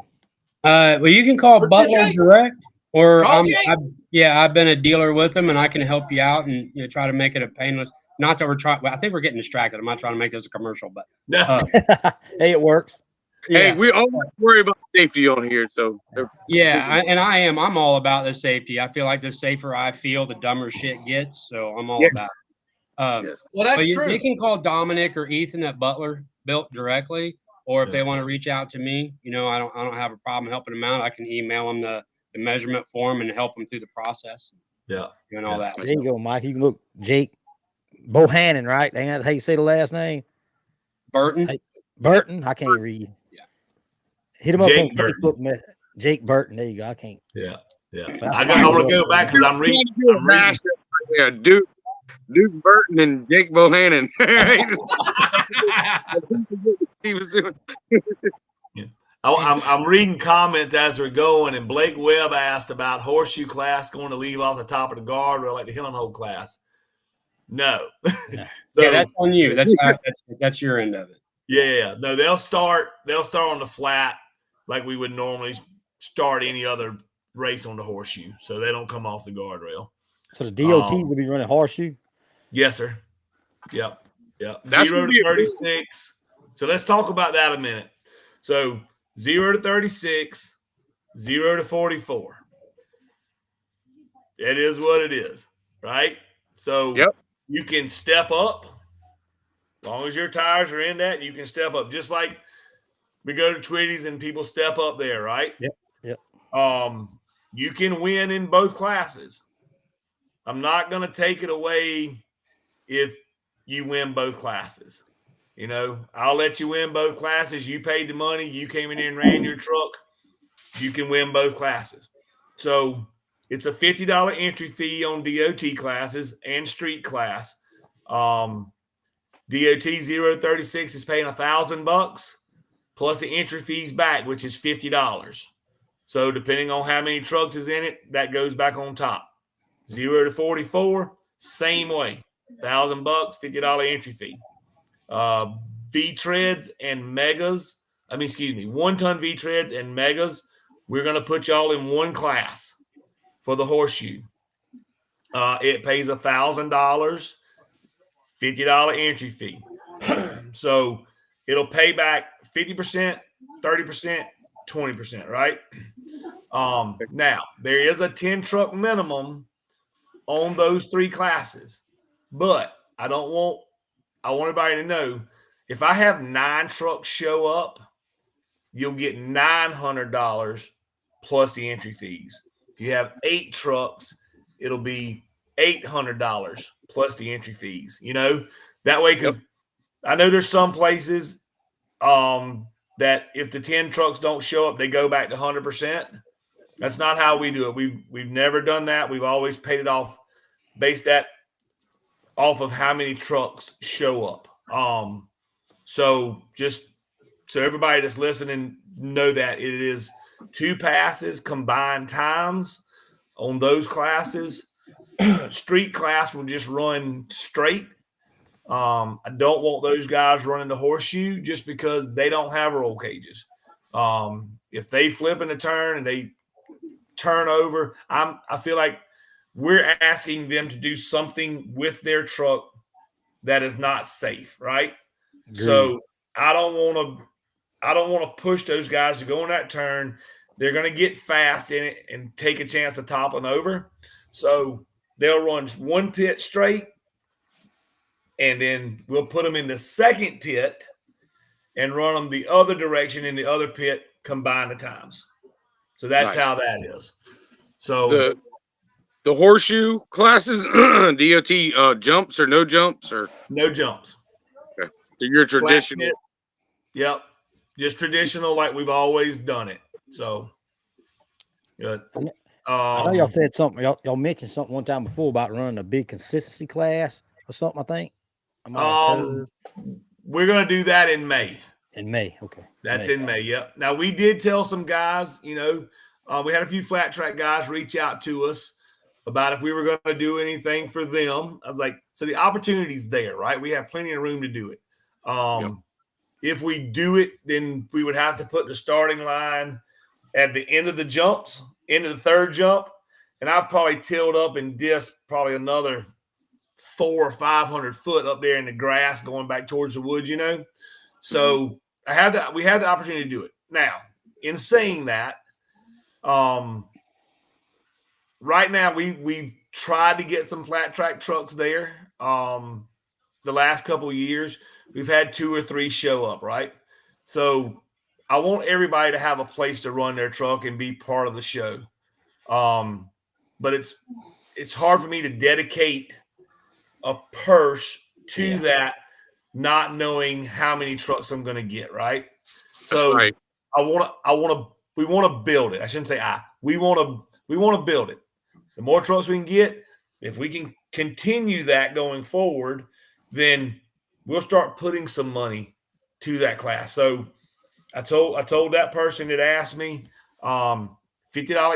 Well, you can call Butler direct, or I've been a dealer with them, and I can help you out and try to make it a painless. Not that we're trying. Well, I think we're getting distracted. I'm not trying to make this a commercial, but hey, it works. Hey, we always worry about safety on here, so I'm all about the safety. I feel like the safer I feel, the dumber shit gets. So I'm all about it. Well, that's true. You can call Dominic or Ethan at Butler Built directly, or if they want to reach out to me, I don't have a problem helping them out. I can email them the measurement form and help them through the process. And all that. There you go, Mike. You can look Jake Bohannon, right? Ain't that how you say the last name? Burton. Hey, Burton. I can't read. Hit him up on Facebook. Jake Burton. There you go. I can't. I want to go back because I'm reading. Yeah, Duke Burton and Jake Bohannon. He was doing. I'm reading comments as we're going, and Blake Webb asked about horseshoe class going to leave off the top of the guardrail like the Hillen Hole class. No. Yeah. So yeah, that's on you. That's your end of it. yeah. No, they'll start on the flat like we would normally start any other race on the horseshoe. So they don't come off the guardrail. So the DOTs will be running horseshoe? Yes, sir. Yep. That's 0 gonna to be a 36. So let's talk about that a minute. So 0 to 36, 0 to 44. It is what it is, right? So Yep. you can step up. As long as your tires are in that, you can step up. Just like we go to Twitty's and people step up there, right? Yep. You can win in both classes. I'm not going to take it away if you win both classes. You know, I'll let you win both classes. You paid the money. You came in here and ran your truck. You can win both classes. So it's a $50 entry fee on DOT classes and street class. DOT 0 to 36 is paying $1,000 plus the entry fees back, which is $50. So depending on how many trucks is in it, that goes back on top. 0 to 44, same way. $1,000, $50 entry fee. V-treads and megas. 1-ton V-treads and megas. We're going to put y'all in one class for the horseshoe. It pays $1,000, $50 entry fee. So it'll pay back 50%, 30%, 20%, right? Now, there is a 10 truck minimum on those three classes, but I want everybody to know if I have 9 trucks show up, you'll get $900 plus the entry fees. If you have 8 trucks, it'll be $800 plus the entry fees. You know, that way, because I know there's some places that if the 10 trucks don't show up, they go back to 100%. That's not how we do it. We've never done that. We've always paid it off, based that off of how many trucks show up. So just so everybody that's listening know that it is 2 passes combined times on those classes. Street class will just run straight. I don't want those guys running the horseshoe just because they don't have roll cages. If they flip in a turn and they turn over, I feel like we're asking them to do something with their truck that is not safe, right? Agreed. So I don't want to push those guys to go in that turn. They're going to get fast in it and take a chance of toppling over. So they'll run one pit straight, and then we'll put them in the second pit and run them the other direction in the other pit, combine the times. So that's Nice. how that is. So the horseshoe classes, DOT jumps or no jumps or no jumps. okay. So you're traditional. Yep. Just traditional like we've always done it. So good. I know y'all said something. Y'all mentioned something one time before about running a big consistency class or something, I think. We're going to do that in May. In May, okay. That's in May, yep. Now, we did tell some guys, we had a few flat track guys reach out to us about if we were going to do anything for them. I was like, so the opportunity's there, right? We have plenty of room to do it. If we do it, then we would have to put the starting line at the end of the jumps, into the third jump, and I've probably tilled up and disked probably another 400 or 500 foot up there in the grass going back towards the woods, So we had the opportunity to do it. Now, in saying that, right now we've tried to get some flat track trucks there. The last couple of years, we've had 2 or 3 show up, right? So I want everybody to have a place to run their truck and be part of the show. But it's hard for me to dedicate a purse to that, not knowing how many trucks I'm going to get, right? So right. we want to build it. I shouldn't say we want to build it. The more trucks we can get, if we can continue that going forward, then we'll start putting some money to that class. So I told that person that asked me, $50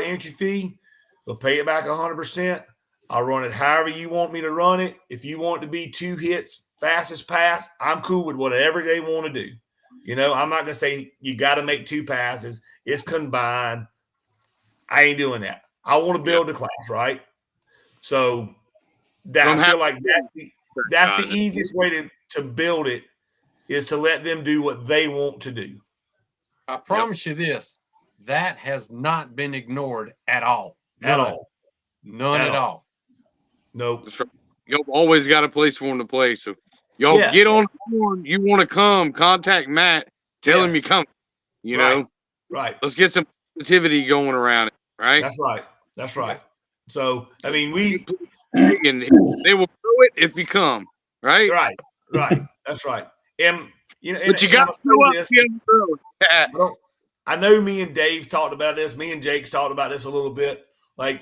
entry fee, we'll pay it back 100%. I'll run it however you want me to run it. If you want it to be 2 hits, fastest pass, I'm cool with whatever they want to do. You know, I'm not going to say you got to make 2 passes. It's combined. I ain't doing that. I want to build the class, right? So I feel like that's the easiest way to build it, is to let them do what they want to do. I promise you this, that has not been ignored at all. None at all. Nope. Y'all always got a place for them to play. So y'all get on the horn. You want to come, contact Matt, tell him you come. You know? Right. Let's get some positivity going around it, right? That's right. So, I mean, and they will do it if you come, right? Right. That's right. And you know, but you got to I know me and Dave talked about this. Me and Jake's talked about this a little bit. Like,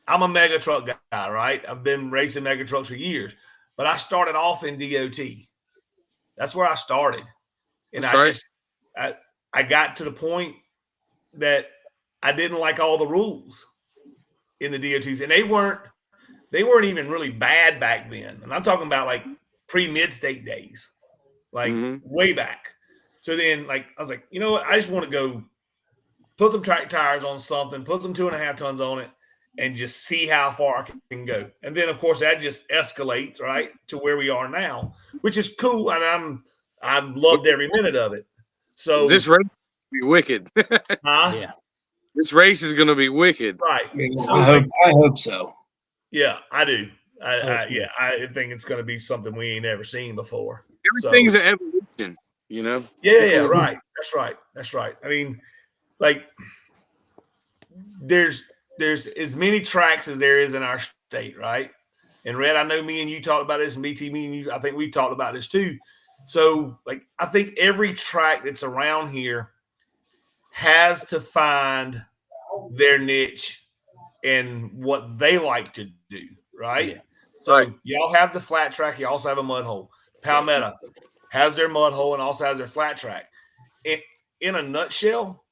I'm a mega truck guy, right? I've been racing mega trucks for years, but I started off in DOT. That's where I started, and I got to the point that I didn't like all the rules in the DOTs, and they weren't even really bad back then. And I'm talking about like pre-mid-state days, like way back. So then, like, I was like, you know what? I just want to go put some track tires on something, put some 2.5 tons on it, and just see how far I can go. And then, of course, that just escalates, right, to where we are now, which is cool. And I've loved every minute of it. So this race will be wicked. Yeah. This race is going to be wicked. Right. So, I hope so. Yeah, I do. I think it's going to be something we ain't ever seen before. Everything's an evolution, you know? Yeah, right. That's right. I mean, like, there's as many tracks as there is in our state, right? And Red, I know me and you talked about this, and BT, me and you, I think we talked about this too. So, like, I think every track that's around here has to find their niche and what they like to do, right? Yeah. So y'all have the flat track, you also have a mud hole. Palmetto has their mud hole and also has their flat track. In a nutshell,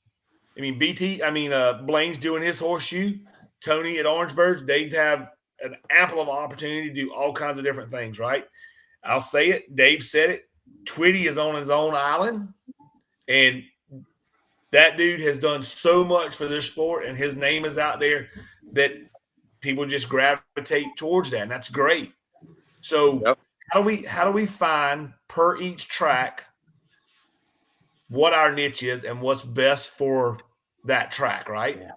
I mean, Blaine's doing his horseshoe. Tony at Orangeburg, they have an ample of opportunity to do all kinds of different things, right? I'll say it. Dave said it. Twitty is on his own island, and that dude has done so much for this sport, and his name is out there that people just gravitate towards that, and that's great. So how do we find per each track what our niche is and what's best for that track, right? Yeah.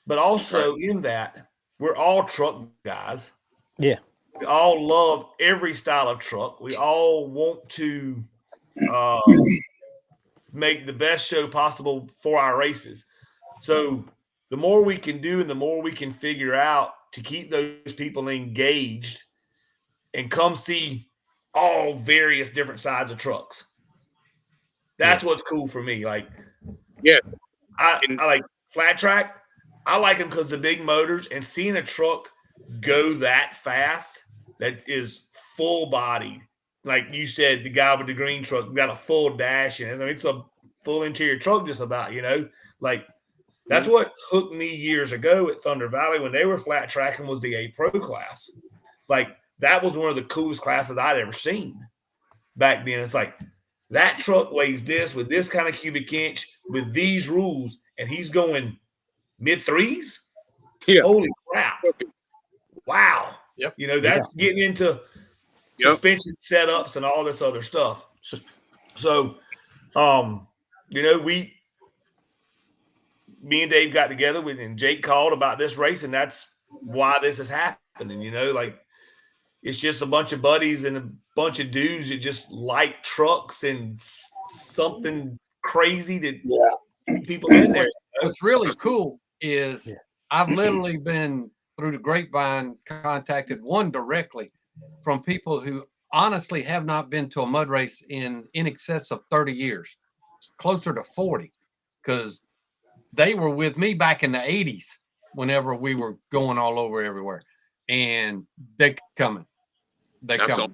But also in that, we're all truck guys. Yeah. We all love every style of truck. We all want to make the best show possible for our races. So the more we can do and the more we can figure out to keep those people engaged and come see all various different sides of trucks. That's what's cool for me. Like, I like flat track. I like them because the big motors, and seeing a truck go that fast that is full bodied. Like you said, the guy with the green truck got a full dash in it. I mean, it's a full interior truck just about, you know, like that's what hooked me years ago at Thunder Valley when they were flat tracking was the A Pro class. Like that was one of the coolest classes I'd ever seen back then. It's like that truck weighs this with this kind of cubic inch with these rules, and he's going mid-3s. Yeah. Holy crap. Wow. Yep. You know, that's getting into suspension setups and all this other stuff. So you know, me and Dave got together with, and Jake called about this race, and that's why this is happening. You know, like it's just a bunch of buddies and a bunch of dudes that just like trucks and something crazy that people in there. What's really cool is I've literally been through the grapevine contacted one directly from people who honestly have not been to a mud race in excess of 30 years, closer to 40, because they were with me back in the 80s whenever we were going all over everywhere. and they coming. They That's coming.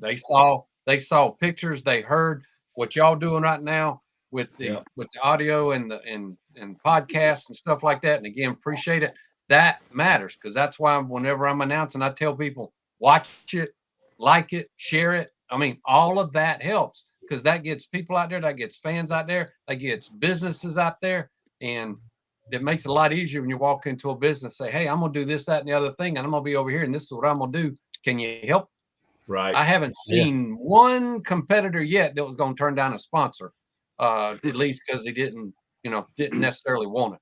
They saw pictures. They heard what y'all doing right now with the audio and the podcasts and stuff like that. And again, appreciate it. That matters, because that's why whenever I'm announcing, I tell people watch it, like it, share it. I mean, all of that helps, because that gets people out there, that gets fans out there, that gets businesses out there, and it makes it a lot easier when you walk into a business, say, hey, I'm gonna do this, that, and the other thing, and I'm gonna be over here, and this is what I'm gonna do. Can you help? Right. I haven't seen one competitor yet that was going to turn down a sponsor, at least because he didn't necessarily want it.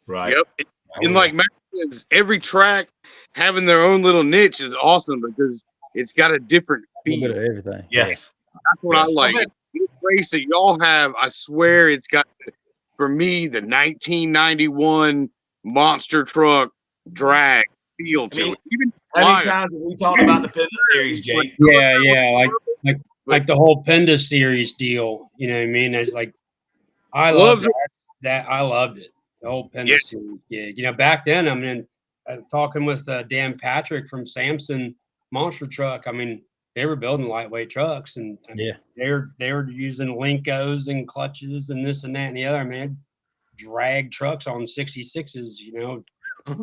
Right. Yep. And like Matt says, every track having their own little niche is awesome, because it's got a different A little feel. bit of everything. Yes. That's what I like. This race that y'all have, I swear it's got, for me, the 1991 monster truck drag feel to it. Even how many times have we talked about the Penda series, Jake? Yeah, like the whole Penda series deal. You know what I mean? It's like, I love that. I loved it. The whole Penda series gig. You know, back then, I mean, talking with Dan Patrick from Samson Monster Truck. I mean, they were building lightweight trucks, and I mean, they were using Linkos and clutches and this and that and the other. Man, drag trucks on 66s. You know.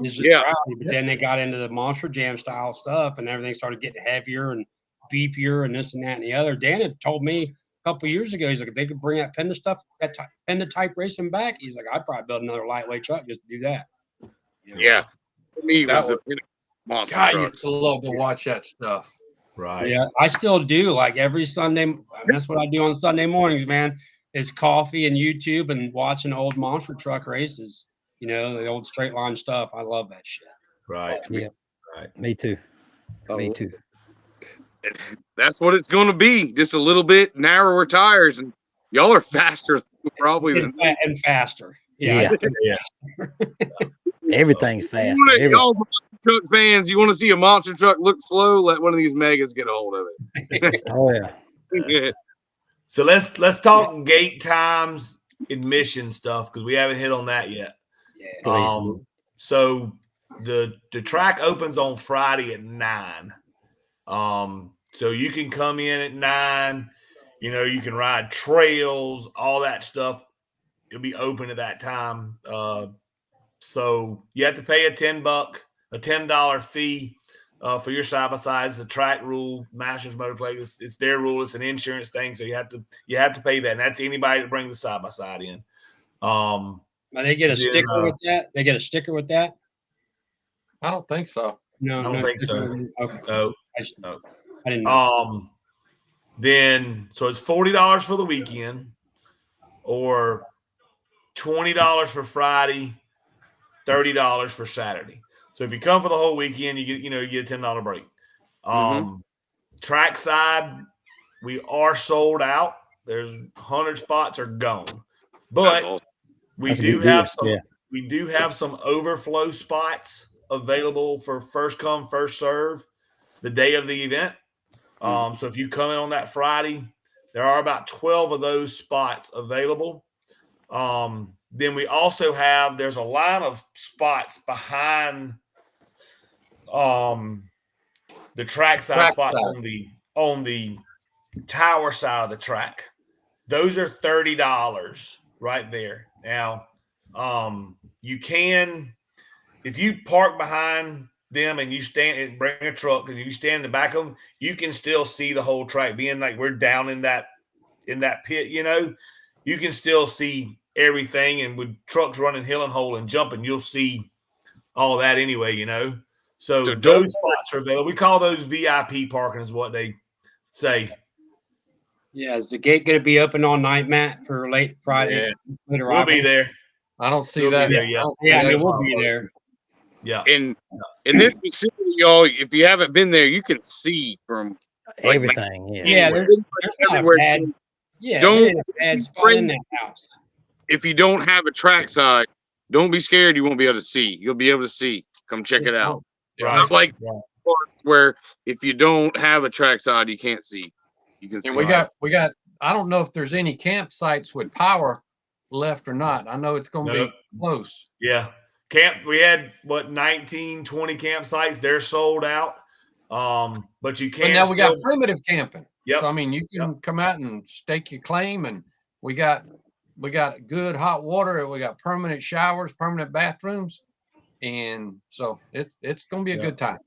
It's just rowdy, but then they got into the Monster Jam style stuff, and everything started getting heavier and beefier and this and that and the other. Dan had told me a couple of years ago, he's like, if they could bring that Penda stuff, that Penda type racing back, he's like, I'd probably build another lightweight truck just to do that. Yeah. For me, it was the monster God, I trucks. used to love to watch that stuff. Right. Yeah, I still do. Like every Sunday, that's what I do on Sunday mornings, man, is coffee and YouTube and watching old monster truck races. You know, the old straight line stuff. I love that shit. Right. Yeah. Right. Me too. Me too. That's what it's going to be. Just a little bit narrower tires, and y'all are faster probably than and faster. Yeah. Everything's fast. Y'all truck fans, you want to see a monster truck look slow? Let one of these megas get a hold of it. Oh yeah. So let's talk gate times, admission stuff, because we haven't hit on that yet. So the track opens on Friday at 9. So you can come in at 9. You know, you can ride trails, all that stuff. It'll be open at that time. So you have to pay a $10 fee for your side by side. It's a track rule, Masters Motor Play. It's their rule. It's an insurance thing, so you have to pay that. And that's anybody to bring the side by side in. They get a sticker with that. They get a sticker with that. I don't think so. No, I don't think so. Okay. No. I didn't know. Then so it's $40 for the weekend, or $20 for Friday, $30 for Saturday. So if you come for the whole weekend, you get a $10 break. Track side, we are sold out. There's 100 spots are gone, but we do have some overflow spots available for first come, first serve the day of the event. So if you come in on that Friday, there are about 12 of those spots available. Then we also there's a line of spots behind the track side spots on the tower side of the track. Those are $30 right there. Now, you can, if you park behind them and you stand and bring a truck and you stand in the back of them, you can still see the whole track. Being like we're down in that pit, you can still see everything. And with trucks running hill and hole and jumping, you'll see all that anyway, So those spots are available. We call those VIP parking is what they say. Yeah, is the gate going to be open all night, Matt, for late Friday? Yeah. We'll be there. I don't see that. We'll be there. Yeah. In this facility, y'all, if you haven't been there, you can see from everything. There's everywhere. Don't bad spot in that house. If you don't have a trackside, don't be scared. You won't be able to see. You'll be able to see. Come check it out. Right. Not like where if you don't have a trackside, you can't see. You can see. And we got. I don't know if there's any campsites with power left or not. I know it's going to be close. Yeah. We had what 19, 20 campsites. They're sold out. But you But can. now we got primitive camping. Yep. So I mean, you can come out and stake your claim, and we got good hot water. We got permanent showers, permanent bathrooms, and so it's gonna be a good time.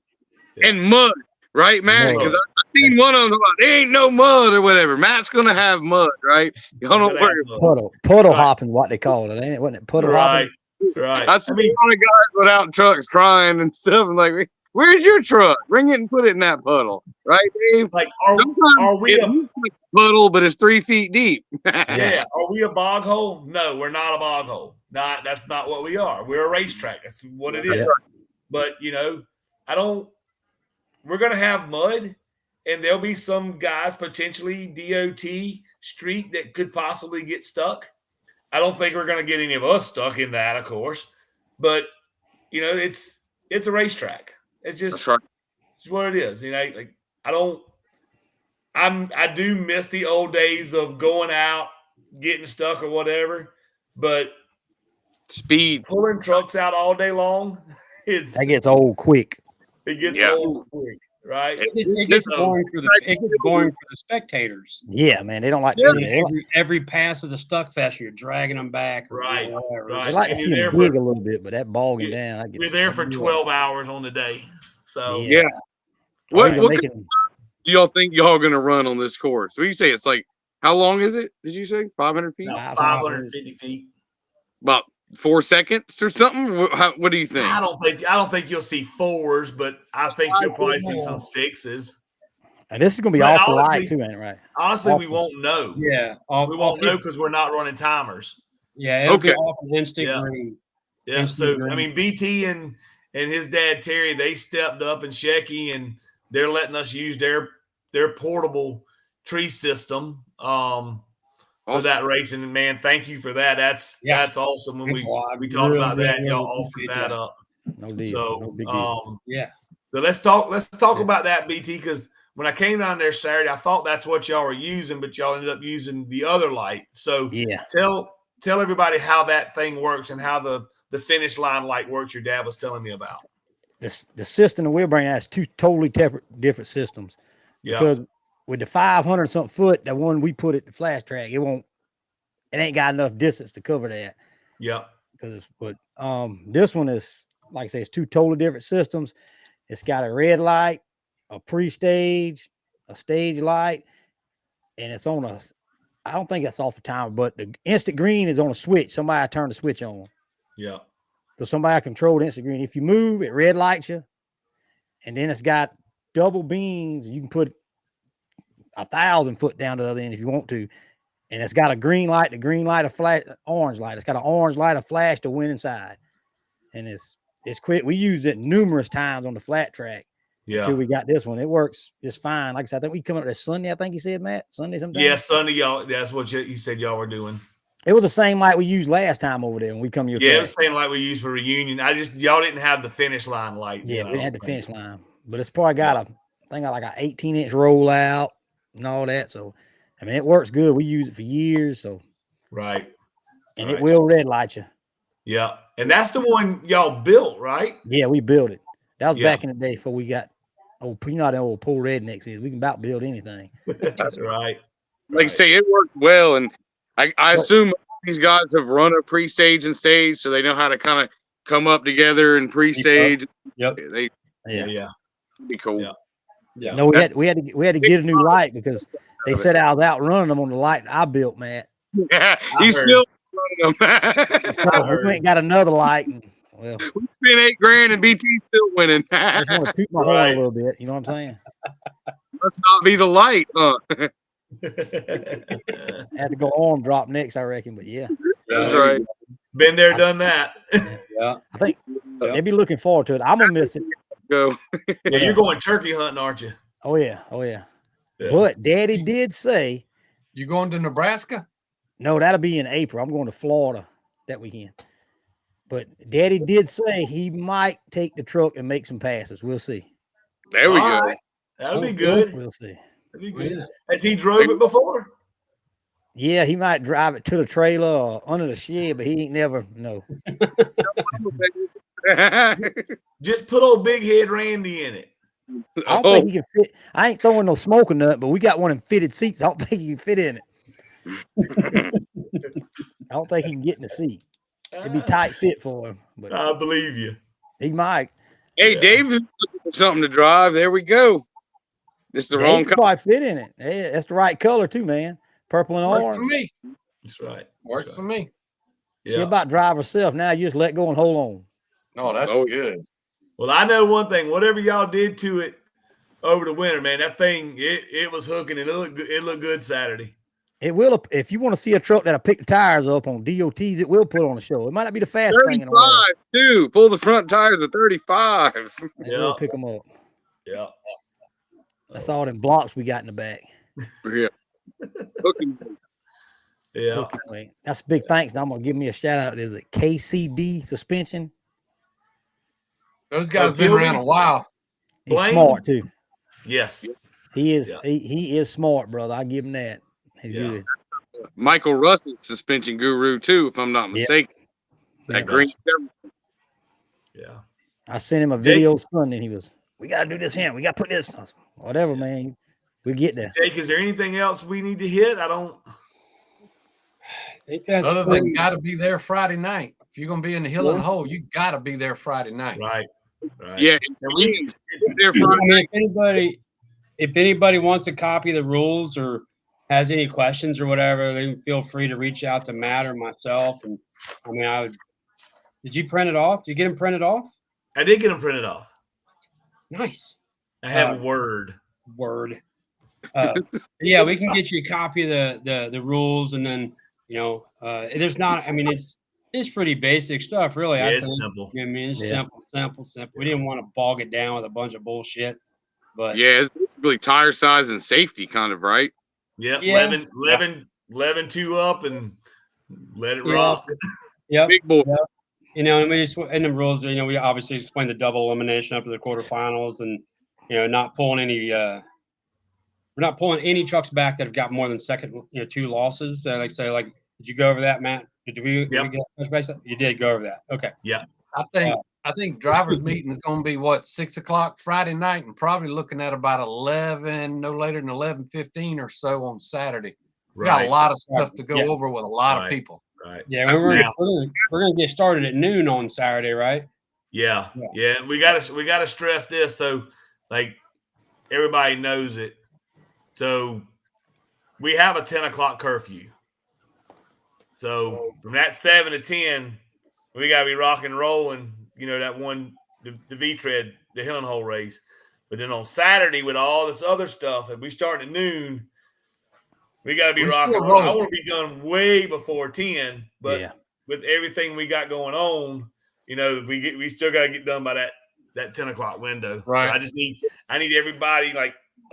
And mud, right, Matt? Because I've seen one of them. There ain't no mud or whatever. Matt's gonna have mud, right? Y'all don't worry. Puddle hopping, what they call it, ain't it? Wasn't it puddle hopping? Right. I see a lot of guys without trucks crying and stuff. I'm like, where's your truck? Bring it and put it in that puddle, right, Dave? Like, sometimes are we it looks like a puddle, but it's 3 feet deep. Yeah. Are we a bog hole? No, we're not a bog hole. That's not what we are. We're a racetrack. That's what it is. But we're gonna have mud, and there'll be some guys potentially DOT street that could possibly get stuck. I don't think we're going to get any of us stuck in that, of course, but it's a racetrack. It's just it's what it is. I do miss the old days of going out, getting stuck or whatever, but speed pulling trucks out all day long, that gets old quick. It gets old quick. Right, it gets boring for the spectators. Yeah, man, they don't like to see it. Every pass is a stuck fest. You're dragging them back. Right. They like to see them dig a little bit, but that bogging down. We're there for 12 hours on the day. So what do y'all think y'all gonna run on this course? So you say it's like, how long is it? Did you say 500 feet? No, 550 feet. About 4 seconds or something? What do you think? I don't think you'll see 4s, but I think you'll probably see some 6s. And this is going to be awful light too, ain't it? Right? Honestly, we won't know. Yeah, we won't know because we're not running timers. Yeah, it'll be off an instant green. Yeah. So green. I mean, BT and his dad Terry, they stepped up, and Shecky, and they're letting us use their portable tree system. For that racing, and man, thank you for that. That's awesome. When we talked about that, y'all offered that up. No deal. So no big deal. So let's talk about that, BT, because when I came down there Saturday, I thought that's what y'all were using, but y'all ended up using the other light. So tell everybody how that thing works and how the finish line light works. Your dad was telling me about. The system that we're bringing out is two totally different systems. Yeah. Because with the 500 something foot, the one we put at the flash track, it ain't got enough distance to cover that. Yeah. Because this one is, like I say, it's two totally different systems. It's got a red light, a pre-stage, a stage light, and it's on I don't think that's off the timer, but the instant green is on a switch. Somebody turned the switch on. Yeah. So somebody controlled instant green. If you move, it red lights you. And then it's got double beams. You can put 1,000 foot down to the other end if you want to. And it's got a green light, a flash, orange light. It's got an orange light, a flash to win inside. And it's quick. We used it numerous times on the flat track. Yeah. Until we got this one. It works just fine. Like I said, I think we come up this Sunday, I think you said, Matt. Sunday sometime. Yeah, Sunday, y'all. That's what you said y'all were doing. It was the same light we used last time over there when we come to your track. It was the same light we used for reunion. Y'all didn't have the finish line light. Yeah, we didn't have the finish line. But it's probably got like an 18-inch rollout and all that. So I mean, it works good. We use it for years. So right. And it will red light you. Yeah. And that's the one y'all built, right? Yeah, we built it. That was back in the day before we got old poor rednecks. We can about build anything. That's right. Like I say, it works well. And I assume these guys have run a pre-stage and stage, so they know how to kind of come up together and pre-stage. Yep. Yeah. Be cool. Yeah. No, we had to get a new light because they said I was outrunning them on the light I built, Matt. Yeah, he's still running them. We went and got another light, and we spent $8,000 and BT's still winning. I just want to toot my horn a little bit. You know what I'm saying? Must not be the light, huh? Had to go arm drop next, I reckon. But yeah, that's right. Been there, done that. I think they'll be looking forward to it. I'm gonna miss it. Go. Yeah, you're going turkey hunting, aren't you? Oh yeah. But Daddy did say, "You going to Nebraska?" No, that'll be in April. I'm going to Florida that weekend. But Daddy did say he might take the truck and make some passes. We'll see. There we go. Right. That'll be good. We'll see. That'd be good. Has he drove it before? Yeah, he might drive it to the trailer or under the shed, but he ain't never no. Just put old Big Head Randy in it. I don't think he can fit. I ain't throwing no smoke or nothing, but we got one of them fitted seats. I don't think he can fit in it. I don't think he can get in the seat. It'd be tight fit for him, but I believe you. he might. Hey, Yeah. Dave's looking for something to drive. There we go. This is the Dave wrong could color. probably fit in it. Hey, that's the right color too, man. Purple and Works for orange. me. That's right. Works for me. She Yeah. about drive herself. Now you just let go and hold on. Oh, that's Oh, good. Well, I know one thing. Whatever y'all did to it over the winter, man, that thing it was hooking and it looked good Saturday. It will, if you want to see a truck that'll pick the tires up on DOTs, it will put on the show. It might not be the fastest thing in the world. 35 too. Pull the front tires of 35s. It Yeah. will pick them up. Yeah. That's all them blocks we got in the back. Yeah. Hooking. Yeah. Hooking weight. That's a big thanks. Now I'm gonna give me a shout out. There's a KCD suspension. Those guys been Kilby? around a while. He's Blaine? smart too. Yes. He is. Yeah. He is smart, brother. I give him that. He's Yeah. good. Michael Russell's suspension guru too, if I'm not mistaken. Yeah. That green. Yeah. I sent him a video Sunday, and he was, "We gotta do this here. We gotta put this." I was, whatever, man. We get there. Jake, is there anything else we need to hit? I don't. I think that's Other pretty- than got to be there Friday night. If you're gonna be in the hill and hole, you got to be there Friday night. Right. Right. Yeah. And we, They're I Friday mean, night. if anybody wants a copy of the rules or has any questions or whatever, they can feel free to reach out to Matt or myself. And I mean, did you print it off? Did you get them printed off? I did get them printed off. Nice. I have a word. Yeah, we can get you a copy of the rules, and then there's not. I mean, it's pretty basic stuff, really. Yeah, I it's think. simple. I mean, it's Yeah. simple. We didn't want to bog it down with a bunch of bullshit, but Yeah, it's basically tire size and safety, kind of, right? Yep. Yeah. 11 2 up and let it Yeah. rock. Yep. Big boy. And we just in the rules, we obviously explained the double elimination up to the quarterfinals, and not pulling any. We're not pulling any trucks back that have got more than two losses. Did you go over that, Matt? Did we get touch base? You did go over that. Okay. Yeah. I think drivers meeting is going to be what 6 o'clock Friday night, and probably looking at about 11, no later than 11:15 or so on Saturday. We got a lot of stuff to go over with a lot of people. Right. Yeah, we're gonna get started at noon on Saturday, right? Yeah. We gotta stress this so like everybody knows it. So we have a 10 o'clock curfew. So from that 7 to 10, we gotta be rocking and rolling. That one the V-tread, the hill and hole race. But then on Saturday with all this other stuff, if we start at noon, we got to be rocking and rolling. I want to be done way before 10, but with everything we got going on, we still got to get done by that 10 o'clock window. Right. So I need everybody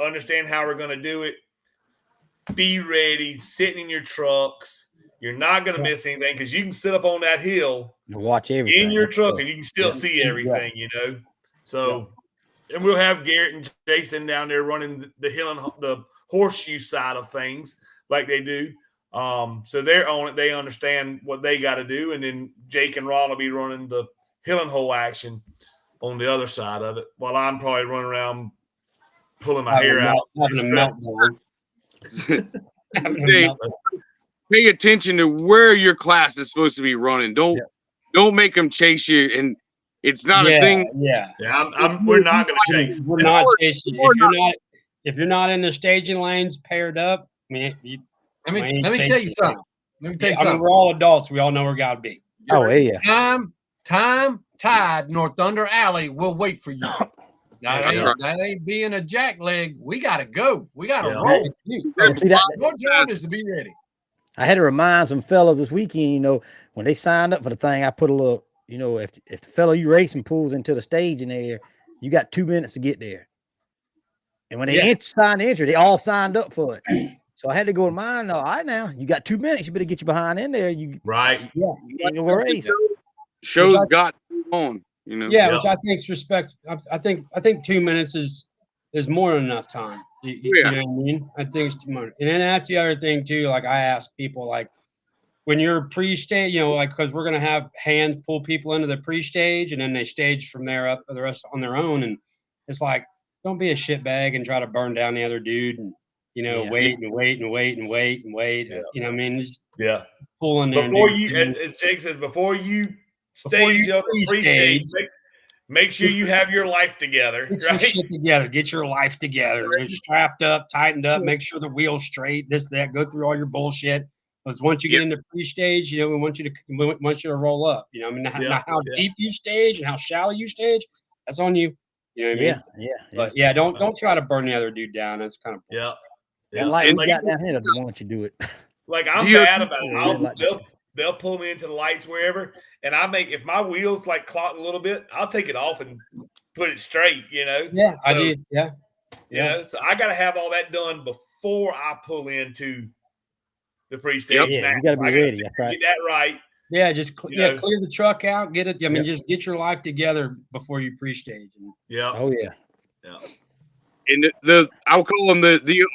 understand how we're going to do it. Be ready, sitting in your trucks. You're not going to miss anything because you can sit up on that hill, watch everything in your truck, and you can still see everything. So, and we'll have Garrett and Jason down there running the hill and the horseshoe side of things like they do. So they're on it. They understand what they got to do. And then Jake and Ron will be running the hill and hole action on the other side of it while I'm probably running around pulling my hair out. Having a meltdown. Pay attention to where your class is supposed to be running. Don't make them chase you. And it's not a thing. Yeah. We're not going to chase. We're not chasing. If you're not in the staging lanes paired up, let me tell you something. We're all adults. We all know where God be. Time, tide, North Thunder Alley will wait for you. That ain't being a jackleg. We got to go. We got to roll. Your job is to be ready. I had to remind some fellas this weekend, when they signed up for the thing, I put a little, if the fellow you racing pulls into the staging area, you got 2 minutes to get there. And when they signed the entry, they all signed up for it. So I had to go to mine. All right, now you got 2 minutes. You better get you behind in there. Right. You ain't gonna race. Show's got on. Which I think is respect. I think 2 minutes is more than enough time. You know what I mean? I think it's too much. And then that's the other thing too. Like I ask people, like when you're pre-stage, like because we're gonna have hands pull people into the pre-stage, and then they stage from there up the rest on their own. And it's like, don't be a shitbag and try to burn down the other dude, and wait and wait and wait and wait and wait. Yeah. You know what I mean? Just Pull in there. Before you, as Jake says, before you stage up pre-stage, make sure you have your life together. Get your shit together. Get your life together. You're strapped up, tightened up. Make sure the wheel's straight. This, that. Go through all your bullshit. Because once you get into pre-stage, we want you to roll up. I mean, how deep you stage and how shallow you stage, that's on you. You know what I mean? Yeah. But don't try to burn the other dude down. That's kind of And like we got down here, they want you to do it. Like I'm bad about it. They'll pull me into the lights wherever, and if my wheels like clot a little bit, I'll take it off and put it straight. Yeah, I do. Yeah. So I got to have all that done before I pull into the pre-stage. Yeah, you got to be ready. Get that right. Yeah, just clear the truck out. Get it. I mean, just get your life together before you pre-stage. Oh yeah. And I'll call them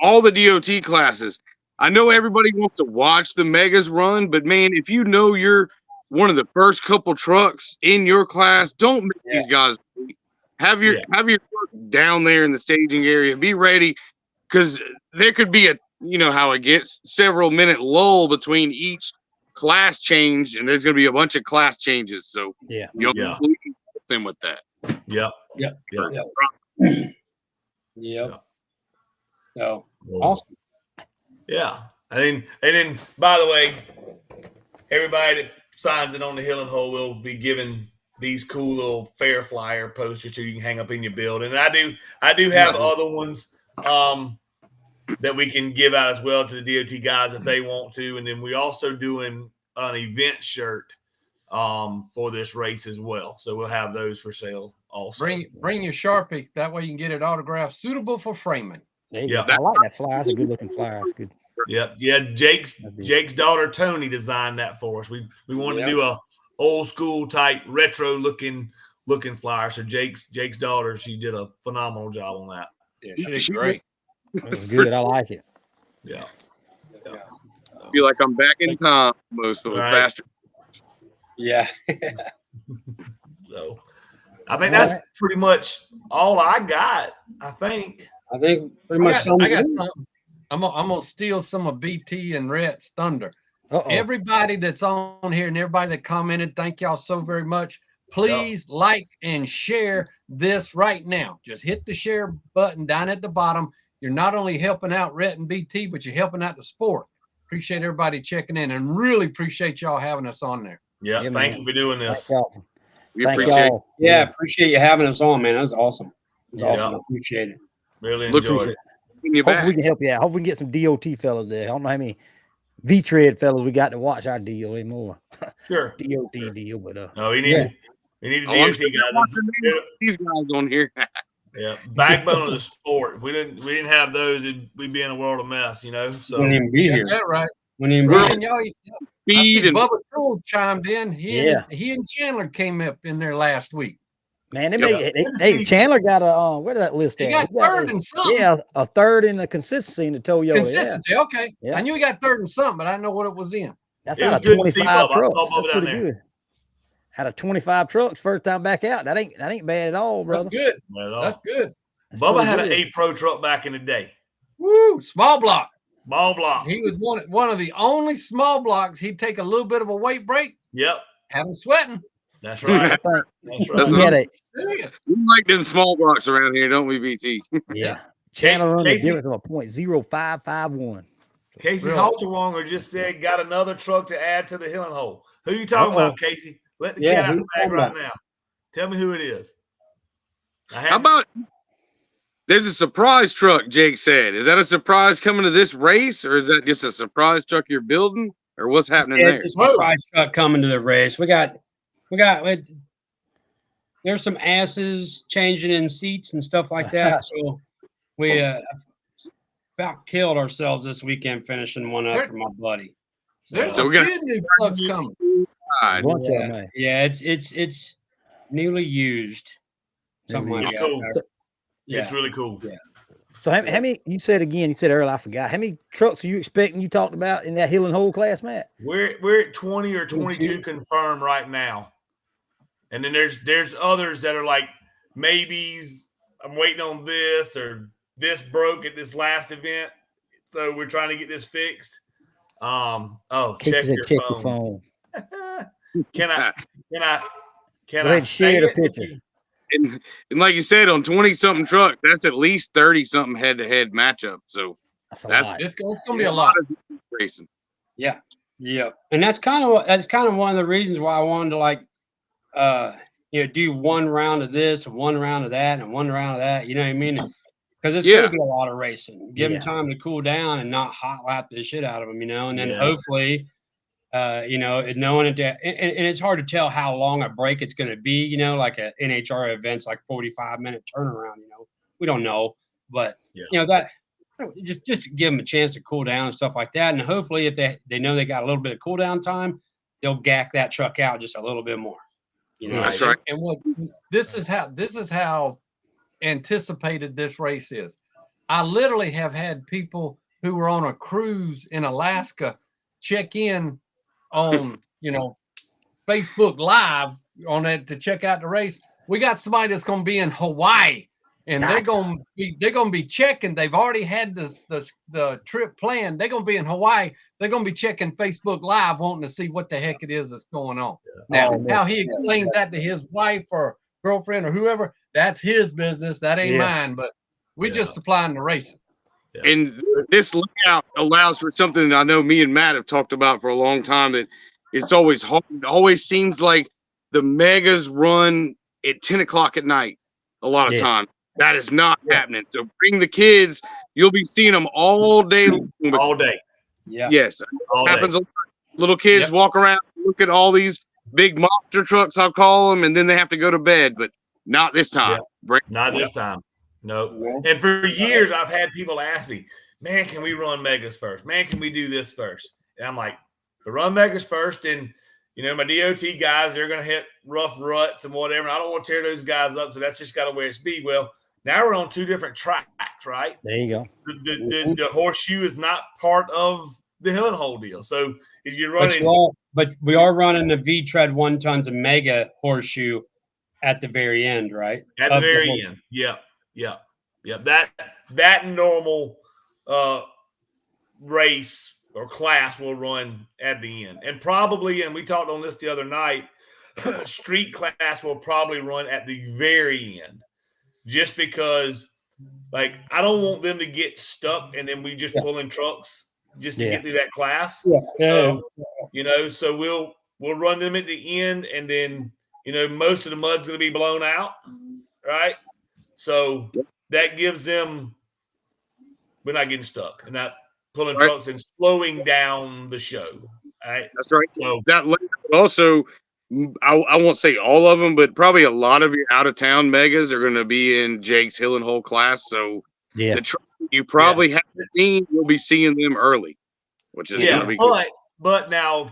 all the DOT classes. I know everybody wants to watch the megas run, but man, if you're one of the first couple trucks in your class, don't make these guys wait. Have your truck down there in the staging area. Be ready, because there could be how it gets, several minute lull between each class change, and there's going to be a bunch of class changes. So you'll help them with that. Yep. So awesome. Yeah. And then by the way, everybody that signs it on the Hill and Hole will be given these cool little fair flyer posters so you can hang up in your building. And I do have other ones that we can give out as well to the DOT guys if they want to. And then we also doing an event shirt for this race as well. So we'll have those for sale also. Bring your Sharpie. That way you can get it autographed, suitable for framing. I like that flyer. It's a good looking flyer. It's good. Yep. Yeah. Jake's daughter Tony designed that for us. We wanted to do a old school type retro looking flyer. So Jake's daughter, she did a phenomenal job on that. Yeah, she did great. It was good. I like it. Yeah. I feel like I'm back in time almost, but faster. Yeah. So I think that's pretty much all I got. I think pretty much. I got something. I'm gonna steal some of BT and Rhett's thunder. Everybody that's on here and everybody that commented, thank y'all so very much. Please like and share this right now. Just hit the share button down at the bottom. You're not only helping out Rhett and BT, but you're helping out the sport. Appreciate everybody checking in, and really appreciate y'all having us on there. Yeah, thank you for doing this. We appreciate it. Yeah, appreciate you having us on, man. That was awesome. Awesome. I appreciate it. Really enjoyed it. Hopefully we can help you out. Hopefully we can get some DOT fellas there. I don't know how many V-Tread fellas we got to watch our deal anymore. Sure. DOT deal, but no, we need a DOT guys. These guys on here. Yeah, backbone of the sport. If we didn't have those, we'd be in a world of mess, So wouldn't even be here. That right. Wouldn't even be here. I see Bubba Tool chimed in. He and Chandler came up in there last week. Man, hey, Chandler got a where did that list? He got third and something. Yeah, a third in the consistency in the Toyo. Consistency, okay. Yeah. I knew he got third and something, but I didn't know what it was in. That's out of 25 trucks. That's pretty good. Out of 25 trucks, first time back out. That ain't bad at all, brother. That's good. That's good. Bubba had an 8 Pro truck back in the day. Woo! Small block. Small block. He was one of the only small blocks. He'd take a little bit of a weight break. Yep. Have him sweating. That's right. That's right. We like them small blocks around here, don't we, BT? Yeah. Chandler run the difference of a .0551. Casey Halterwanger just said got another truck to add to the Hill and Hole. Who you talking about, Casey? Let the cat out the bag right now. Tell me who it is. How about there's a surprise truck, Jake said. Is that a surprise coming to this race, or is that just a surprise truck you're building, or what's happening there? It's a surprise truck coming to the race. We got there's some asses changing in seats and stuff like that. So we about killed ourselves this weekend finishing one up for my buddy. There's a few new trucks coming. Yeah, it's newly used. Something like that. Cool. Yeah. It's really cool. Yeah. So how many? You said again. You said earlier. I forgot. How many trucks are you expecting? You talked about in that hill and hole class, Matt. We're at 20 or 22 confirmed right now, and then there's others that are like maybes. I'm waiting on this, or this broke at this last event, so we're trying to get this fixed. Check your phone. Can I Go ahead, share the picture. And like you said, on 20-something trucks, that's at least 30-something head-to-head matchup. So that's a lot. It's going to be a lot of racing. Yeah, yeah, and that's kind of one of the reasons why I wanted to do one round of this, and one round of that, and one round of that. You know what I mean? Because it's going to be a lot of racing. Give them time to cool down and not hot lap the shit out of them, and then hopefully. Knowing it, and it's hard to tell how long a break it's going to be, like a NHR event's like 45-minute turnaround, we don't know, but that just give them a chance to cool down and stuff like that. And hopefully if they know they got a little bit of cool down time, they'll gack that truck out just a little bit more. That's right. And this is how anticipated this race is. I literally have had people who were on a cruise in Alaska check in on Facebook Live on it to check out the race. We got somebody that's going to be in Hawaii, and they're going to be checking. They've already had the trip planned. They're going to be in Hawaii. They're going to be checking Facebook Live, wanting to see what the heck it is that's going on. Now, how he explains that to his wife or girlfriend or whoever, that's his business. That ain't mine. But we're just supplying the racing. And this layout allows for something that I know me and Matt have talked about for a long time, that it's always hard. It always seems like the megas run at 10 o'clock at night a lot of time. That is not happening. So bring the kids. You'll be seeing them all day long. All day. Yeah. Yes. All happens. Day. Little kids walk around, look at all these big monster trucks, I'll call them, and then they have to go to bed. But not this time. Not this time. No. And for years, I've had people ask me, man, can we run megas first? Man, can we do this first? And I'm like, to run megas first, and, my DOT guys, they're going to hit rough ruts and whatever. And I don't want to tear those guys up, so that's just got to where it's be. Well, now we're on two different tracks, right? There you go. The horseshoe is not part of the hill and hole deal. So if you're running. But we are running the V-Tread 1 tons of mega horseshoe at the very end, right? At the very end. Yeah. That normal race or class will run at the end, and probably, and we talked on this the other night, street class will probably run at the very end, just because, like, I don't want them to get stuck and then we just pull in trucks just to get through that class. So we'll run them at the end, and then most of the mud's going to be blown out, right? So that gives them, we're not getting stuck and not pulling trucks and slowing down the show. Right? That's right. So that also, I won't say all of them, but probably a lot of your out of town megas are going to be in Jake's hill and hole class. So you probably have the team. You'll be seeing them early, which is going to be good. But now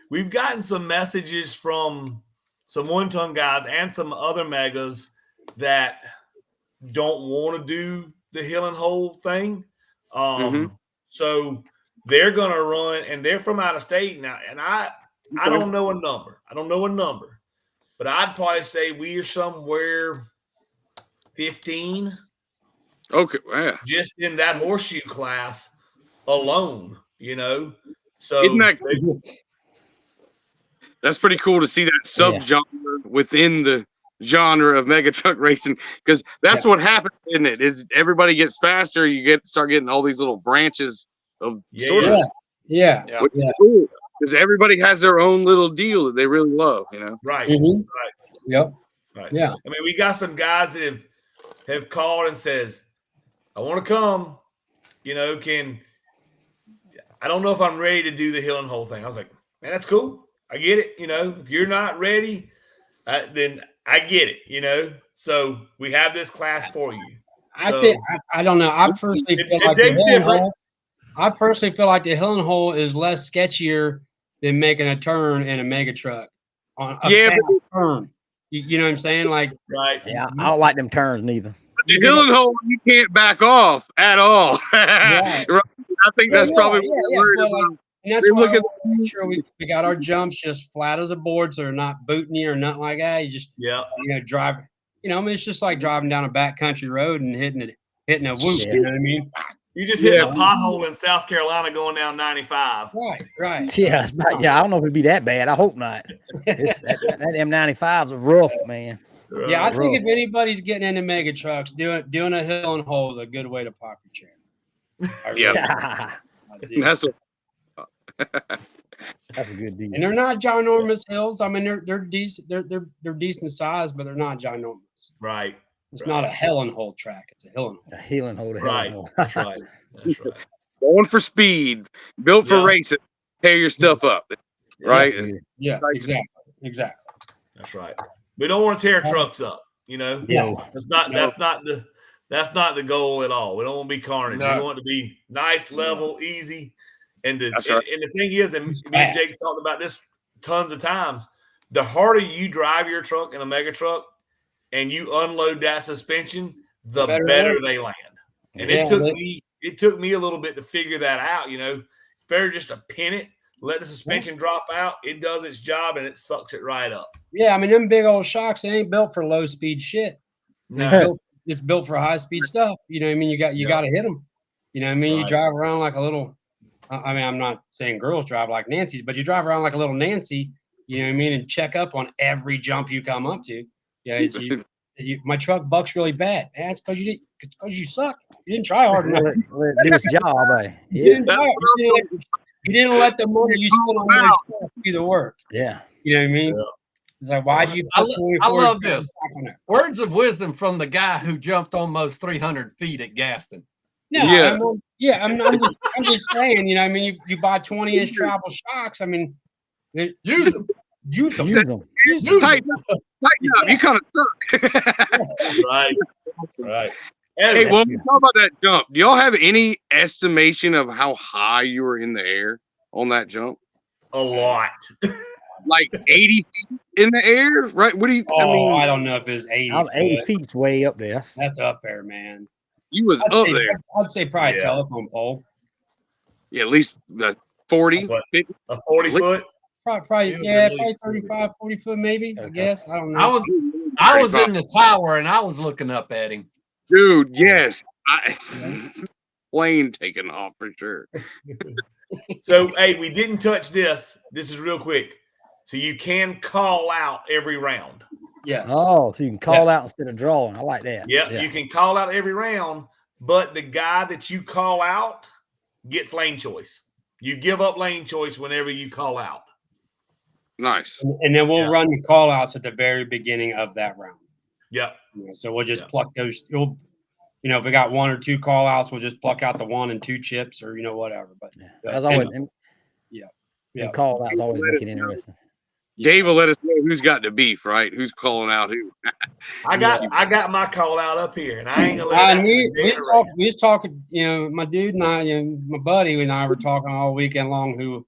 we've gotten some messages from some 1-ton guys and some other megas that don't want to do the hill and hole thing. So they're going to run, and they're from out of state now. And I don't know a number. But I'd probably say we are somewhere 15. Okay. Yeah. Just in that horseshoe class alone, So isn't that cool? That's pretty cool to see that subgenre within the genre of mega truck racing, because that's what happens, isn't it? Is everybody gets faster, you start getting all these little branches of Cool, because everybody has their own little deal that they really love, Right. Right. Yep. Right. Yeah. I mean, we got some guys that have called and says, I want to come, I don't know if I'm ready to do the hill and hole thing. I was like, man, that's cool. I get it. If you're not ready, then I get it, So we have this class for you. I don't know. I personally feel like the hill and hole is less sketchier than making a turn in a mega truck on a fast turn. You know what I'm saying? Like, right. Yeah, I don't like them turns neither. The hill and hole, you can't back off at all. Right. Right? I think that's probably what they're worried but, like, about. and that's They why look I at wanna make sure we got our jumps just flat as a board, so they're not booting you or nothing like that. You just drive. I mean, it's just like driving down a backcountry road and hitting a whoop. Yeah. You know what I mean? You just hit Yeah. a pothole in South Carolina going down 95. Right. Yeah, I don't know if it'd be that bad. I hope not. That M95's a rough, man. Yeah, I Right. think if anybody's getting into mega trucks, doing a hill and hole is a good way to pop your chair. I really do. That's That's a good deal. And they're not ginormous hills. I mean, they're decent. They're decent size, but they're not ginormous. Right. It's not a hell and hole track. It's a hill and hole. A healing hole. Right. That's right. That's right. going for speed, built for racing, tear your stuff up. Right? Yeah, exactly. That's right. We don't want to tear trucks up, you know. Yeah. That's not the goal at all. We don't want to be carnage. No. We want it to be nice, level, easy. And the That's right. and the thing is, and me and Jake talked about this tons of times, the harder you drive your truck in a mega truck and you unload that suspension, the better they land. And it took me a little bit to figure that out, you know. It's better just to pin it, let the suspension drop out, it does its job and it sucks it right up. Yeah, I mean, them big old shocks, they ain't built for low speed shit. No. It's built for high speed stuff. You know what I mean? You got to hit them. You know what I mean? You drive around like a little, I mean, I'm not saying girls drive like Nancy's, but you drive around like a little Nancy, you know what I mean? And check up on every jump you come up to. Yeah, my truck bucks really bad. Man, it's because you suck. You didn't try hard enough. Let it do its job, eh? You didn't let the money you spent on other stuff do the work. Yeah. You know what I mean? Yeah. It's like, why do you? I love this. Words of wisdom from the guy who jumped almost 300 feet at Gaston. No, Yeah. I'm just saying. You know, I mean, you buy 20-inch travel shocks. I mean, Use them. Use them. Tighten up. You kind of suck. Right. Hey, well, we talk about that jump. Do y'all have any estimation of how high you were in the air on that jump? A lot. Like 80 feet in the air, right? What do you? I don't know if it's 80. 80 feet's way up there. That's up there, man. You was up there. I'd say probably a telephone pole. Yeah, at least 40, What? 50. A 40 foot. Probably It was at least 35, 40 foot, maybe. I Okay. guess. I don't know. I was in the tower and I was looking up at him. Dude, yes. Plane taking off for sure. So, hey, we didn't touch this. This is real quick. So you can call out every round. Yeah. Oh, so you can call out instead of drawing. I like that. Yep, Yeah. you can call out every round, but the guy that you call out gets lane choice. You give up lane choice whenever you call out. Nice. And then we'll run the call outs at the very beginning of that round. Yep. So we'll just pluck those. If we got one or two call outs, we'll just pluck out the 1 and 2 chips or, whatever. But That's always, yeah. Call outs always make it interesting. Dave will let us know who's got the beef, right? Who's calling out who. I got my call out up here, and I ain't gonna let And we was talking, my dude and I, my buddy and I were talking all weekend long who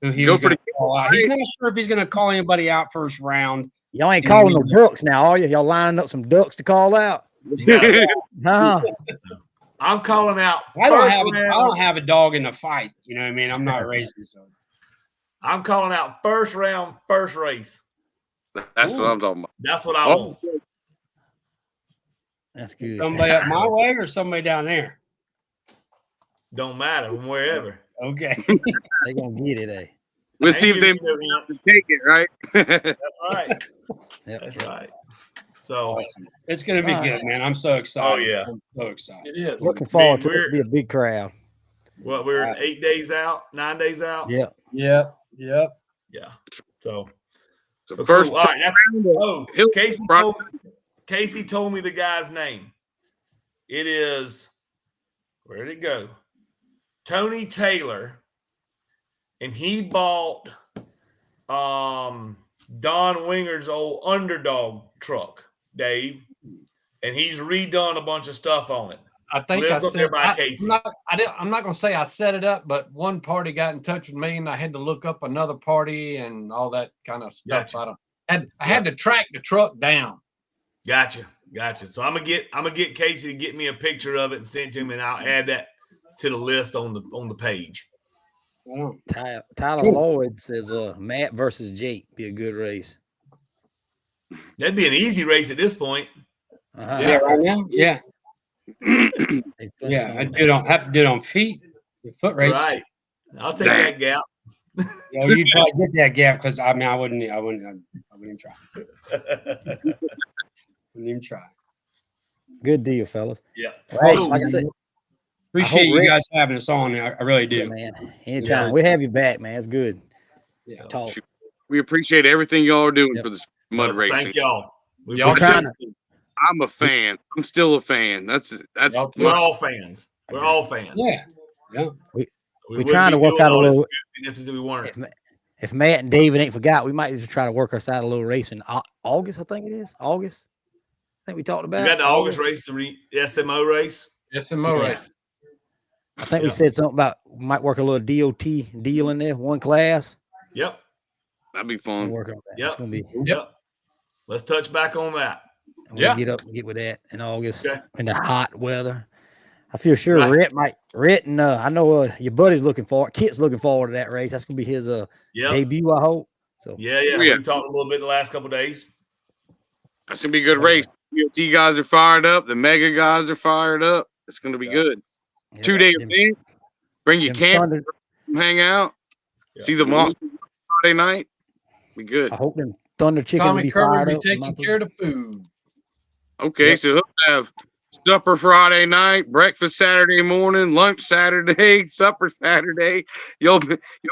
he was going to call out. He's not sure if he's going to call anybody out first round. Y'all ain't calling no ducks now, are you? Y'all lining up some ducks to call out? No. I'm calling out. I don't have a dog in the fight. You know what I mean? I'm not racing, so I'm calling out first round, first race. That's what I'm talking about. That's what I want. That's good. somebody up my way or somebody down there. Don't matter from wherever. Okay. They gonna get it, eh? We'll see if they take it, right? That's right. Yep. That's right. So It's going to be good, man. I'm so excited. Oh, yeah. I'm so excited. It is. Looking forward to it. It'll be a big crowd. well, we're 8 days out, 9 days out. Yeah. Yep. Yeah. So First, cool. All right. Casey told me the guy's name. It is, where did it go? Tony Taylor, and he bought Don Winger's old Underdog truck, Dave, and he's redone a bunch of stuff on it. I think Lives up there by Casey. I'm not going to say I set it up, but one party got in touch with me, and I had to look up another party and all that kind of stuff. Gotcha. I had to track the truck down. Gotcha. Gotcha. So I'm gonna get Casey to get me a picture of it and send it to him, and I'll add that to the list on the page. Tyler Lloyd says Matt versus Jake be a good race. That'd be an easy race at this point. Yeah, right now. Yeah. Yeah, have to do it on feet. The foot race. Right. I'll take that gap. Yeah, you'd probably get that gap because I wouldn't even try. Wouldn't even try. Good deal, fellas. Yeah. Hey, like I said, appreciate you guys having us on. I really do. Yeah, man. Anytime. We have you back, man. It's good. Yeah. Talk. We appreciate everything y'all are doing for this mud racing. Thank y'all. I'm a fan. I'm still a fan. That's we're all fans. We're all fans. Yeah. Yeah. We're trying to work out a little. If we weren't. If Matt and David ain't forgot, we might just try to work us out a little race in August. I think it is August. I think we talked about. We got the August race, the SMO race. SMO race. I think we said something about we might work a little DOT deal in there, one class. Yep. That'd be fun. Work on that. Yep. It's gonna be. Yep. Let's touch back on that. And we'll get with that in August in the hot weather. I feel sure Rhett and I know your buddy's looking forward. Kit's looking forward to that race. That's gonna be his debut, I hope. So yeah. We talked a little bit the last couple of days. That's gonna be a good race. DOT guys are fired up. The mega guys are fired up. It's gonna be good. 2-day event. Bring your camp, hang out, see the monster Friday night. Be good. I hope them Thunder chickens Tommy be Kerr fired will up. be taking care of the food. Okay, so he'll have supper Friday night, breakfast Saturday morning, lunch Saturday, supper Saturday. You'll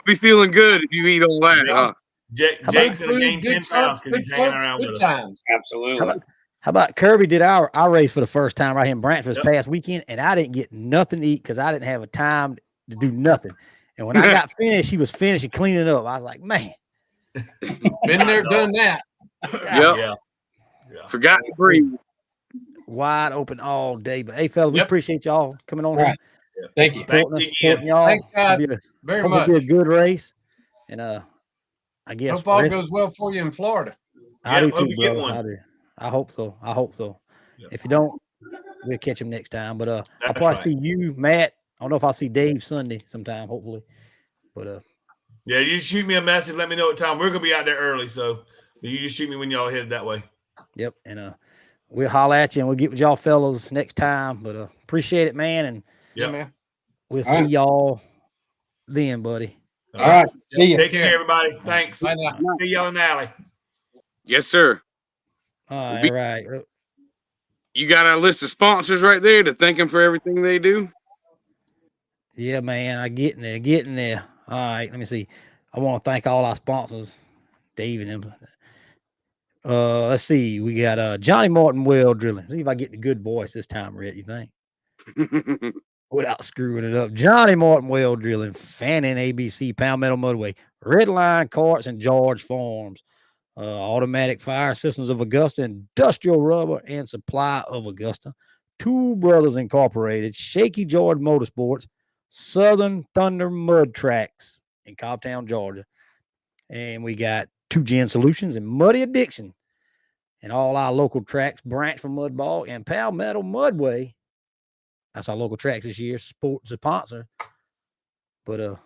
be feeling good if you eat all that, huh? Jake's gonna gain 10 pounds because he's hanging around with us. Absolutely. How about Kirby did our race for the first time right here in Branchville this past weekend, and I didn't get nothing to eat because I didn't have a time to do nothing. And when I got finished, he was finishing cleaning up. I was like, man. Been there, done that. Yeah. Forgot to breathe. Wide open all day. But hey, fellas, we appreciate y'all coming on here. Thank you. Supporting y'all. Thanks, guys. Very much. It'll be a good race. And I guess hope all goes well for you in Florida. I do too, brother. I hope so. Yeah. If you don't, we'll catch him next time. But I'll probably see you, Matt. I don't know if I'll see Dave Sunday sometime, hopefully. But yeah, you just shoot me a message, let me know what time. We're gonna be out there early, so you just shoot me when y'all headed that way. Yep, and we'll holler at you and we'll get with y'all fellas next time. But appreciate it, man. And man. We'll see y'all then, buddy. All right. See you. Take care, everybody. Thanks. Bye now. See y'all in the alley. Yes, sir. All right. You got a list of sponsors right there to thank them for everything they do? Yeah, man. I'm getting there. All right. Let me see. I want to thank all our sponsors, Dave and them. Let's see. We got Johnny Martin Well Drilling. See if I get the good voice this time, Rhett, you think? Without screwing it up. Johnny Martin Well Drilling, Fannin ABC, Palmetto Mudway, Red Line Carts, and George Farms. Automatic Fire Systems of Augusta, Industrial Rubber and Supply of Augusta, Two Brothers Incorporated, Shaky George Motorsports, Southern Thunder Mud Tracks in Cobbtown, Georgia. And we got 2Gen Solutions and Muddy Addiction. And all our local tracks, Branchville Mudball and Palmetto Mudway. That's our local tracks this year. Sports sponsor. But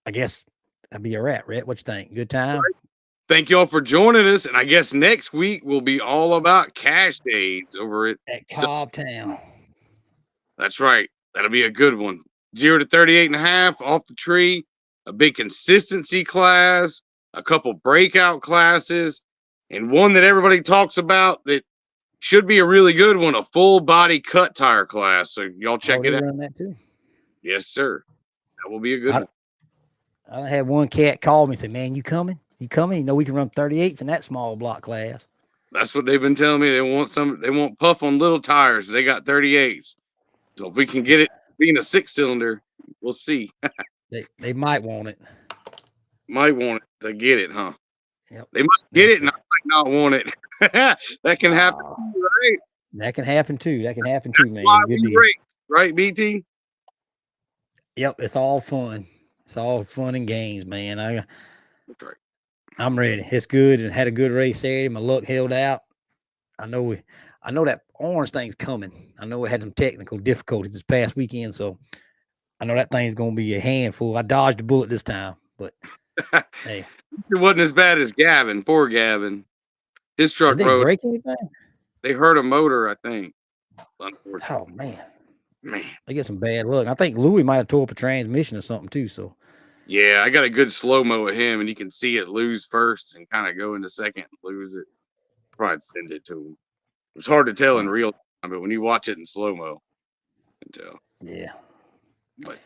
I guess that'd be a wrap, Rhett. What you think? Good time? Thank y'all for joining us. And I guess next week will be all about cash days over at Cobbtown. That's right. That'll be a good one. 0 to 38.5 off the tree, a big consistency class, a couple breakout classes, and one that everybody talks about that should be a really good one, a full body cut tire class. So y'all check it out. That too. Yes, sir. That will be a good one. I had one cat call me and say, man, you coming? You coming? You know, we can run 38s in that small block class. That's what they've been telling me. They want puff on little tires. They got 38s. So if we can get it being a 6-cylinder, we'll see. they might want it. Might want it to get it, huh? Yep. They might get it and I might not want it. That can happen too, right? That can happen too. Man. Good deal. Right, BT? Yep, it's all fun. It's all fun and games, man. That's right. I'm ready. It's good and had a good race Saturday. My luck held out. I know I know that orange thing's coming. I know it had some technical difficulties this past weekend, so I know that thing's gonna be a handful. I dodged the bullet this time, but hey, It wasn't as bad as Gavin. Poor Gavin. His truck did they rode. break anything? They hurt a motor, I think. Unfortunately, Oh man, man. they get some bad luck. I think Louis might have tore up a transmission or something too. So Yeah, I got a good slow mo of him, and you can see it lose first and kind of go into second and lose it. Probably send it to him. It's hard to tell in real time, but when you watch it in slow mo, you can tell. yeah. But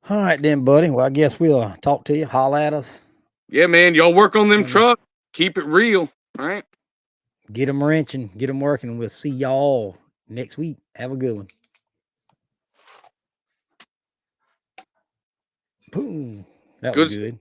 All right then, buddy. Well, I guess we'll talk to you. Holler at us. yeah, man, y'all work on them trucks. Keep it real, all right? Get them wrenching. Get them working. We'll see y'all next week. Have a good one. Boom. That was good.